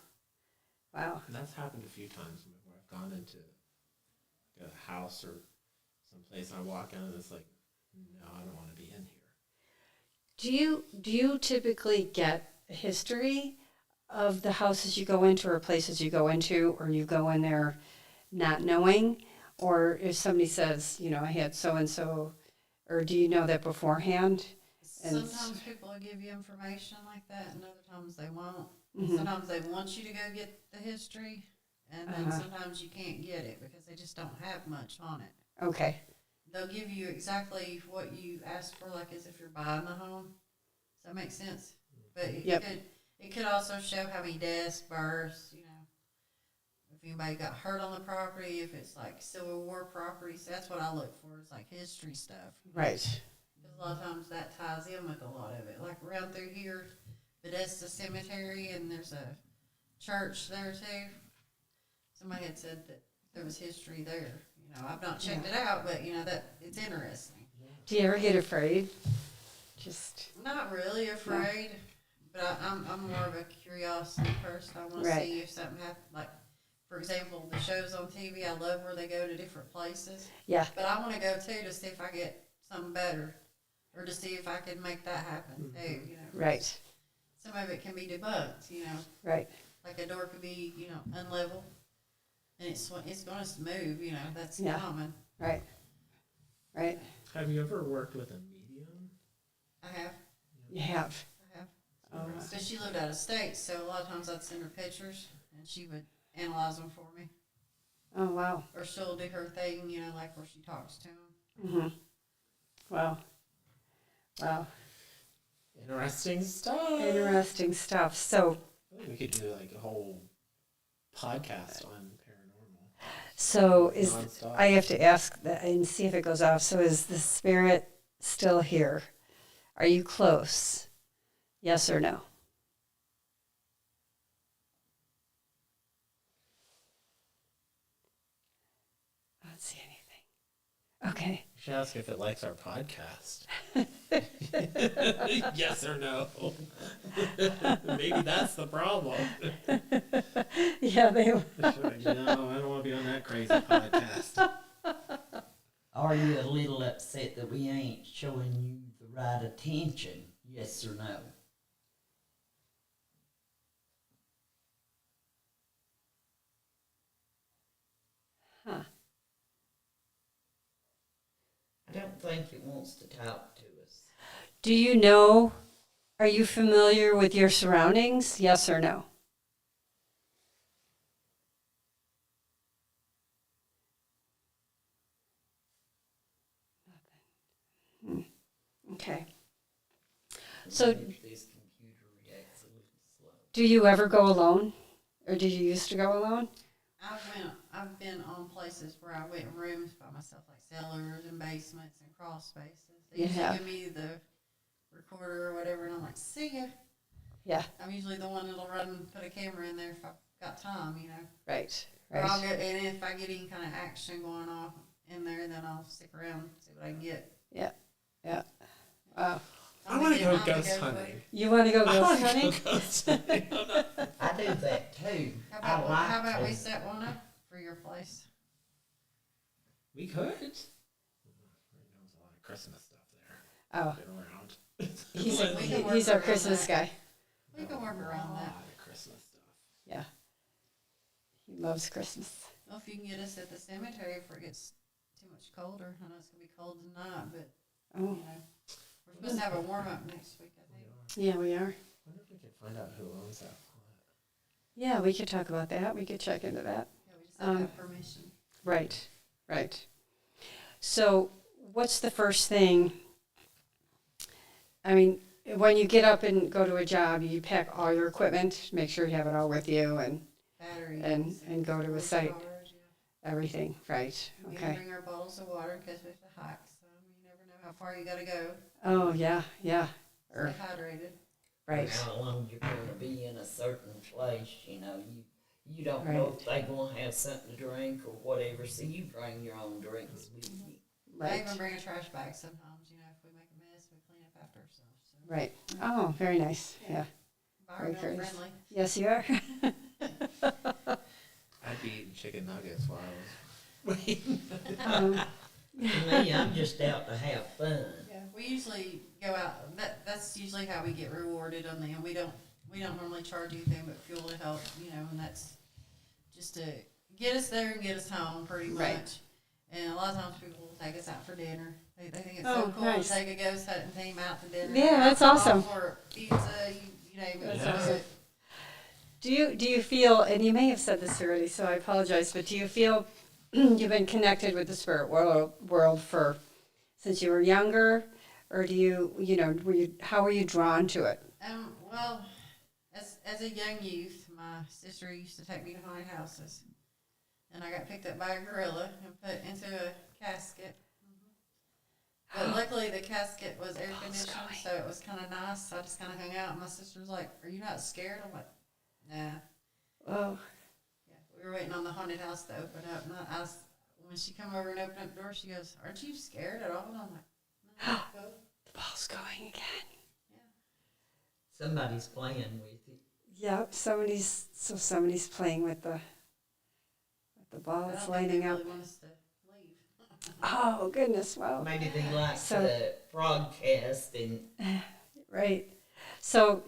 [SPEAKER 2] Wow.
[SPEAKER 1] And that's happened a few times where I've gone into a house or someplace and I walk in and it's like, no, I don't want to be in here.
[SPEAKER 2] Do you typically get a history of the houses you go into or places you go into, or you go in there not knowing? Or if somebody says, you know, I had so-and-so, or do you know that beforehand? And
[SPEAKER 3] Sometimes people will give you information like that, and other times they won't.
[SPEAKER 2] Mhm.
[SPEAKER 3] Sometimes they want you to go get the history, and then
[SPEAKER 2] Uh-huh.
[SPEAKER 3] sometimes you can't get it because they just don't have much on it.
[SPEAKER 2] Okay.
[SPEAKER 3] They'll give you exactly what you asked for, like as if you're buying the home. Does that make sense? But
[SPEAKER 2] Yep.
[SPEAKER 3] it could also show how many deaths, births, you know, if anybody got hurt on the property, if it's like Civil War property. So that's what I look for, is like history stuff.
[SPEAKER 2] Right.
[SPEAKER 3] Because a lot of times that ties in with a lot of it. Like around through here, Bethesda Cemetery, and there's a church there too. Somebody had said that there was history there. You know, I've not checked it out, but you know that it's interesting.
[SPEAKER 2] Do you ever get afraid? Just
[SPEAKER 3] Not really afraid, but I'm more of a curiosity person. I want to
[SPEAKER 2] Right.
[SPEAKER 3] see if something happens. Like, for example, the shows on TV, I love where they go to different places.
[SPEAKER 2] yeah.
[SPEAKER 3] But I want to go too to see if I get something better, or to see if I can make that happen too. You know,
[SPEAKER 2] Right.
[SPEAKER 3] some of it can be debunked. You know,
[SPEAKER 2] Right.
[SPEAKER 3] like a door could be unlevel, and it's going to move. You know, that's
[SPEAKER 2] Yeah.
[SPEAKER 3] common.
[SPEAKER 2] Right. Right.
[SPEAKER 1] Have you ever worked with a medium?
[SPEAKER 3] I have.
[SPEAKER 2] You have.
[SPEAKER 3] I have. but she lived out of state, so a lot of times I'd send her pictures, and she would analyze them for me.
[SPEAKER 2] Oh, wow.
[SPEAKER 3] Or she'll do her thing, you know, like where she talks to them.
[SPEAKER 2] Wow. Wow.
[SPEAKER 1] Interesting stuff.
[SPEAKER 2] Interesting stuff. So,
[SPEAKER 1] I think we could do like a whole podcast on paranormal.
[SPEAKER 2] so
[SPEAKER 1] Nonstop.
[SPEAKER 2] I have to ask that and see if it goes off. So is the spirit still here? Are you close? Yes or no? I don't see anything. Okay.
[SPEAKER 1] You should ask if it likes our podcast. Yes or no? Maybe that's the problem.
[SPEAKER 2] Yeah, they.
[SPEAKER 1] No, I don't want to be on that crazy podcast.
[SPEAKER 4] Are you a little upset that we ain't showing you the right attention? Yes or no?
[SPEAKER 2] Huh.
[SPEAKER 4] I don't think it wants to talk to us.
[SPEAKER 2] Do you know? Are you familiar with your surroundings? Yes or no? Okay. So,
[SPEAKER 4] This computer reacts a little slow.
[SPEAKER 2] do you ever go alone, or did you used to go alone?
[SPEAKER 3] I've been on places where I went in rooms by myself, like cellars and basements and crawl spaces. They usually
[SPEAKER 2] Yeah.
[SPEAKER 3] give me the recorder or whatever, and I'm like, see ya.
[SPEAKER 2] Yeah.
[SPEAKER 3] I'm usually the one that'll run and put a camera in there if I've got time, you know.
[SPEAKER 2] Right.
[SPEAKER 3] Or I'll
[SPEAKER 2] Right.
[SPEAKER 3] go, and if I get any kind of action going on in there, then I'll stick around and see what I can get.
[SPEAKER 2] Yeah. Wow.
[SPEAKER 1] I want to go
[SPEAKER 3] I'm the
[SPEAKER 1] ghost
[SPEAKER 3] go-to.
[SPEAKER 1] hunting.
[SPEAKER 2] You want to go
[SPEAKER 1] I
[SPEAKER 2] ghost
[SPEAKER 1] want to
[SPEAKER 2] hunting?
[SPEAKER 1] go ghost hunting. I'm not-
[SPEAKER 4] I do that too.
[SPEAKER 3] How
[SPEAKER 4] I
[SPEAKER 3] about
[SPEAKER 4] like
[SPEAKER 3] we
[SPEAKER 4] to.
[SPEAKER 3] set one up for your place?
[SPEAKER 1] We could. There's a lot of Christmas stuff there.
[SPEAKER 2] Oh,
[SPEAKER 1] Been around.
[SPEAKER 2] he's our Christmas guy.
[SPEAKER 3] We can work
[SPEAKER 1] A
[SPEAKER 3] around that.
[SPEAKER 1] lot of Christmas stuff.
[SPEAKER 2] Yeah. He loves Christmas.
[SPEAKER 3] Well, if you can get us at the cemetery if it gets too much colder. I know it's gonna be cold tonight, but
[SPEAKER 2] Oh,
[SPEAKER 3] you know, we're supposed to have a warm up next week, I think.
[SPEAKER 2] yeah, we are.
[SPEAKER 1] I wonder if we could find out who owns that plot.
[SPEAKER 2] Yeah, we could talk about that. We could check into that.
[SPEAKER 3] Yeah, we just have to have permission.
[SPEAKER 2] Right. Right. So, what's the first thing? I mean, when you get up and go to a job, you pack all your equipment, make sure you have it all with you and
[SPEAKER 3] Batteries.
[SPEAKER 2] and go to a
[SPEAKER 3] storage
[SPEAKER 2] site.
[SPEAKER 3] cars, yeah.
[SPEAKER 2] everything. Right.
[SPEAKER 3] We can
[SPEAKER 2] Okay.
[SPEAKER 3] bring our bottles of water because we have to hike, so you never know how far you gotta go.
[SPEAKER 2] Oh, yeah, yeah.
[SPEAKER 3] Stay hydrated.
[SPEAKER 2] Right.
[SPEAKER 4] How long you're going to be in a certain place, you know, you don't know if they going to have something to drink or whatever, so you bring your own drinks with you.
[SPEAKER 3] I
[SPEAKER 2] Right.
[SPEAKER 3] even bring a trash bag sometimes, you know, if we make a mess, we clean up after ourselves. So.
[SPEAKER 2] Right. Oh, very nice. Yeah.
[SPEAKER 3] Environmental
[SPEAKER 2] Very nice.
[SPEAKER 3] friendly.
[SPEAKER 2] Yes, you are.
[SPEAKER 1] I'd be eating chicken nuggets while I was waiting.
[SPEAKER 4] For me, I'm just out to have fun.
[SPEAKER 3] Yeah, we usually go out. That's usually how we get rewarded on them. We don't normally charge anything but fuel to help, you know, and that's just to get us there and get us home, pretty much.
[SPEAKER 2] Right.
[SPEAKER 3] And a lot of times people will take us out for dinner. They think it's
[SPEAKER 2] Oh,
[SPEAKER 3] so cool
[SPEAKER 2] nice.
[SPEAKER 3] to take a ghost hunting team out to dinner.
[SPEAKER 2] Yeah, that's awesome.
[SPEAKER 3] For pizza, you name it.
[SPEAKER 2] That's
[SPEAKER 1] Yeah.
[SPEAKER 2] awesome. Do you feel, and you may have said this already, so I apologize, but do you feel you've been connected with the spirit world for since you were younger, or do you know, how were you drawn to it?
[SPEAKER 3] Well, as a young youth, my sister used to take me to haunted houses, and I got picked up by a gorilla and put into a casket. But luckily, the casket was air conditioned, so it was kind of nice. So I just kind of hung out. And my sister was like, "Are you not scared?" I'm like, "Nah."
[SPEAKER 2] Oh,
[SPEAKER 3] Yeah, we were waiting on the haunted house to open up, and when she come over and opened up the door, she goes, "Aren't you scared at all?" And I'm like, "No, go."
[SPEAKER 2] the ball's going again.
[SPEAKER 4] Somebody's playing with it.
[SPEAKER 2] Yep, somebody's playing with the ball.
[SPEAKER 3] I
[SPEAKER 2] It's
[SPEAKER 3] don't think they
[SPEAKER 2] lining up.
[SPEAKER 3] really want us to leave.
[SPEAKER 2] Oh goodness! Wow.
[SPEAKER 4] Maybe they like
[SPEAKER 2] So-
[SPEAKER 4] to broadcast and
[SPEAKER 2] Right. So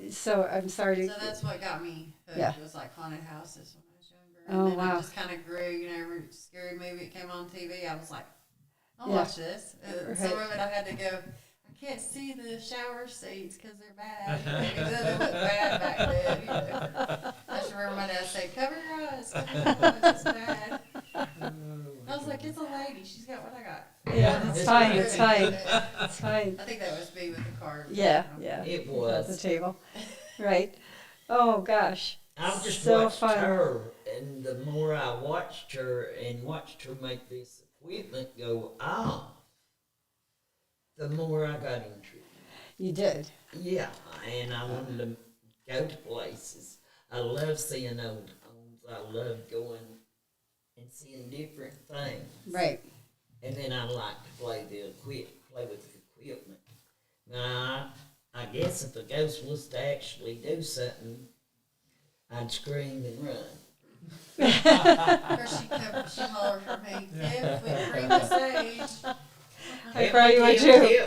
[SPEAKER 2] I'm sorry to.
[SPEAKER 3] So that's what got me hooked.
[SPEAKER 2] Yeah.
[SPEAKER 3] It was like haunted houses when I was younger.
[SPEAKER 2] Oh,
[SPEAKER 3] And then
[SPEAKER 2] wow.
[SPEAKER 3] I just kind of grew, you know, every scary movie that came on TV, I was like, I'll
[SPEAKER 2] Yeah.
[SPEAKER 3] watch this.
[SPEAKER 2] Right.
[SPEAKER 3] Some of it I had to go, I I can't see the shower seats because they're bad. It doesn't look bad back then. You know. I just remember my dad saying, cover your eyes, it's bad. I was like, it's a lady. She's got what I got.
[SPEAKER 2] Yeah, it's fine, it's fine. It's fine.
[SPEAKER 3] I think that was me with the card.
[SPEAKER 2] Yeah, yeah.
[SPEAKER 4] It
[SPEAKER 2] At the
[SPEAKER 4] was.
[SPEAKER 2] table. Right. Oh, gosh.
[SPEAKER 4] I've just
[SPEAKER 2] So
[SPEAKER 4] watched
[SPEAKER 2] fun.
[SPEAKER 4] her, and the more I watched her make this equipment go off, the more I got intrigued.
[SPEAKER 2] You did.
[SPEAKER 4] Yeah, and I wanted to go to places. I love seeing old homes. I love going and seeing different things.
[SPEAKER 2] Right.
[SPEAKER 4] And then I like to play with the equipment. Now, I guess if the ghost was to actually do something, I'd scream and run.
[SPEAKER 3] First she hollered for me, Tiff, we bring the sage.
[SPEAKER 2] I probably would too.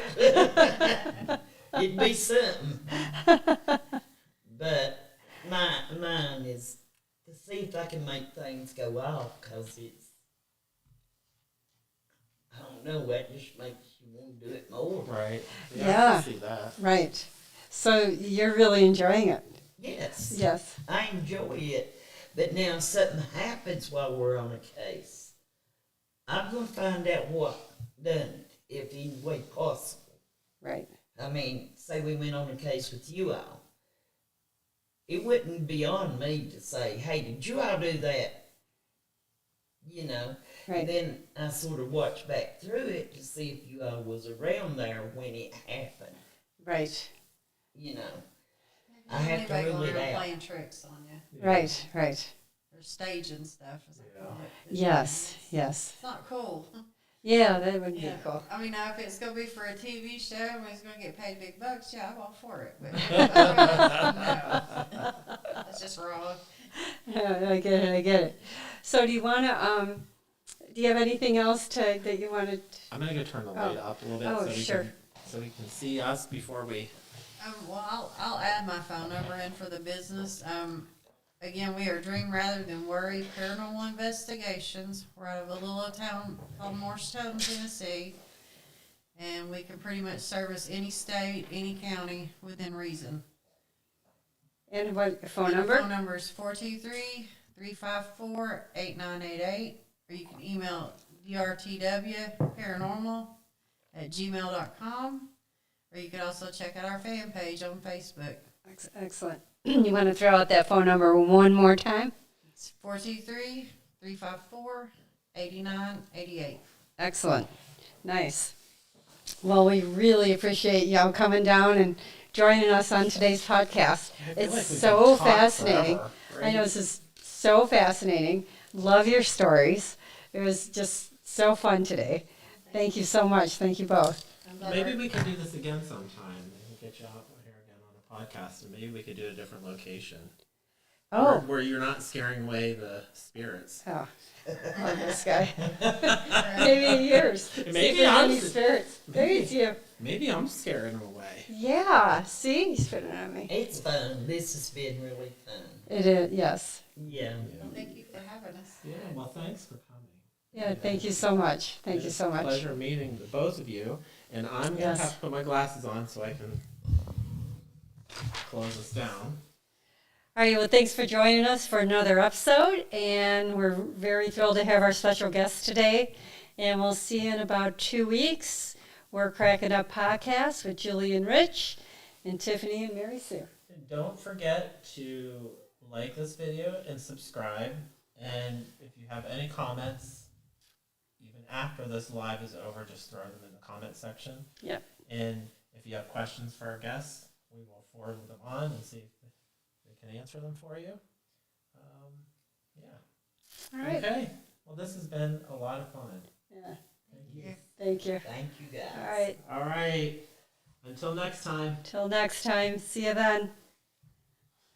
[SPEAKER 4] It'd be something. But mine is to see if I can make things go off, because it's, I don't know, that just makes you want to do it more.
[SPEAKER 1] Right. I
[SPEAKER 2] Yeah.
[SPEAKER 1] can see that.
[SPEAKER 2] Right. So you're really enjoying it.
[SPEAKER 4] Yes,
[SPEAKER 2] Yes.
[SPEAKER 4] I enjoy it. But now something happens while we're on a case. I'm going to find out what done it, if any way possible.
[SPEAKER 2] Right.
[SPEAKER 4] I mean, say we went on a case with you all. It wouldn't be on me to say, hey, did you all do that? You know.
[SPEAKER 2] Right.
[SPEAKER 4] And then I sort of watched back through it to see if you all was around there when it happened.
[SPEAKER 2] Right.
[SPEAKER 4] You know. I have to
[SPEAKER 3] Anybody
[SPEAKER 4] rule
[SPEAKER 3] going
[SPEAKER 4] it
[SPEAKER 3] around
[SPEAKER 4] out.
[SPEAKER 3] playing tricks on you.
[SPEAKER 2] Right. Right.
[SPEAKER 3] Or staging stuff, as I call it.
[SPEAKER 2] Yes. Yes.
[SPEAKER 3] It's not cool.
[SPEAKER 2] Yeah, that would be
[SPEAKER 3] Yeah.
[SPEAKER 2] cool.
[SPEAKER 3] I mean, now if it's going to be for a TV show and it's going to get paid big bucks, yeah, I'm all for it. But no, that's just wrong.
[SPEAKER 2] Yeah, I get it. I get it. So do you want to? Do you have anything else that you wanted?
[SPEAKER 1] I'm gonna go turn the light up a little bit
[SPEAKER 2] Oh, sure.
[SPEAKER 1] So we can see us before we.
[SPEAKER 3] Well, I'll add my phone number in for the business. Again, we are Dream Rather Than Worry Paranormal Investigations. We're out of a little old town called Morristown, Tennessee. And we can pretty much service any state, any county within reason.
[SPEAKER 2] And what phone
[SPEAKER 3] And
[SPEAKER 2] number?
[SPEAKER 3] The phone number is 423-354-8988. Or you can email drtwparanormal@gmail.com. Or you can also check out our fan page on Facebook.
[SPEAKER 2] Excellent. You want to throw out that phone number one more time?
[SPEAKER 3] It's 423-354-8988.
[SPEAKER 2] Excellent. Nice. Well, we really appreciate y'all coming down and joining us on today's podcast.
[SPEAKER 1] I feel
[SPEAKER 2] It's
[SPEAKER 1] like we
[SPEAKER 2] so
[SPEAKER 1] could talk
[SPEAKER 2] fascinating.
[SPEAKER 1] forever,
[SPEAKER 2] I
[SPEAKER 1] right?
[SPEAKER 2] know this is so fascinating. Love your stories. It was just so fun today. Thank you so much. Thank you both.
[SPEAKER 3] I'm glad
[SPEAKER 1] Maybe
[SPEAKER 3] we're-
[SPEAKER 1] we could do this again sometime. Maybe get you out here again on a podcast, and maybe we could do a different location.
[SPEAKER 2] Oh,
[SPEAKER 1] Where you're not scaring away the spirits.
[SPEAKER 2] oh. Love this guy. Maybe in years. See if
[SPEAKER 1] Maybe
[SPEAKER 2] there's
[SPEAKER 1] I'm
[SPEAKER 2] any spirits. Maybe it's you.
[SPEAKER 1] Maybe I'm scaring them away.
[SPEAKER 2] Yeah. See, he's spitting on me.
[SPEAKER 4] It's fun. This has been really fun.
[SPEAKER 2] It is. Yes.
[SPEAKER 4] Yeah.
[SPEAKER 3] Well, thank you for having us.
[SPEAKER 1] Yeah, well, thanks for coming.
[SPEAKER 2] Yeah. Thank you so much. Thank you
[SPEAKER 1] It's
[SPEAKER 2] so
[SPEAKER 1] a
[SPEAKER 2] much.
[SPEAKER 1] pleasure meeting the both of you. And I'm going to
[SPEAKER 2] Yes.
[SPEAKER 1] have to put my glasses on so I can close this down.
[SPEAKER 2] All right, well, thanks for joining us for another episode, and we're very thrilled to have our special guest today. And we'll see you in about 2 weeks. We're Crackin' Up Podcast with Julie and Rich and Tiffany and Mary Sue.
[SPEAKER 1] And don't forget to like this video and subscribe. And if you have any comments, even after this live is over, just throw them in the comment section.
[SPEAKER 2] Yep.
[SPEAKER 1] And if you have questions for our guests, we will forward them on and see if they can answer them for you. Yeah.
[SPEAKER 2] All right.
[SPEAKER 1] Okay. Well, this has been a lot of fun.
[SPEAKER 2] Yeah.
[SPEAKER 1] Thank you.
[SPEAKER 2] Thank you.
[SPEAKER 4] Thank you, guys.
[SPEAKER 2] All right.
[SPEAKER 1] All right. Until next time.
[SPEAKER 2] Till next time. See you then.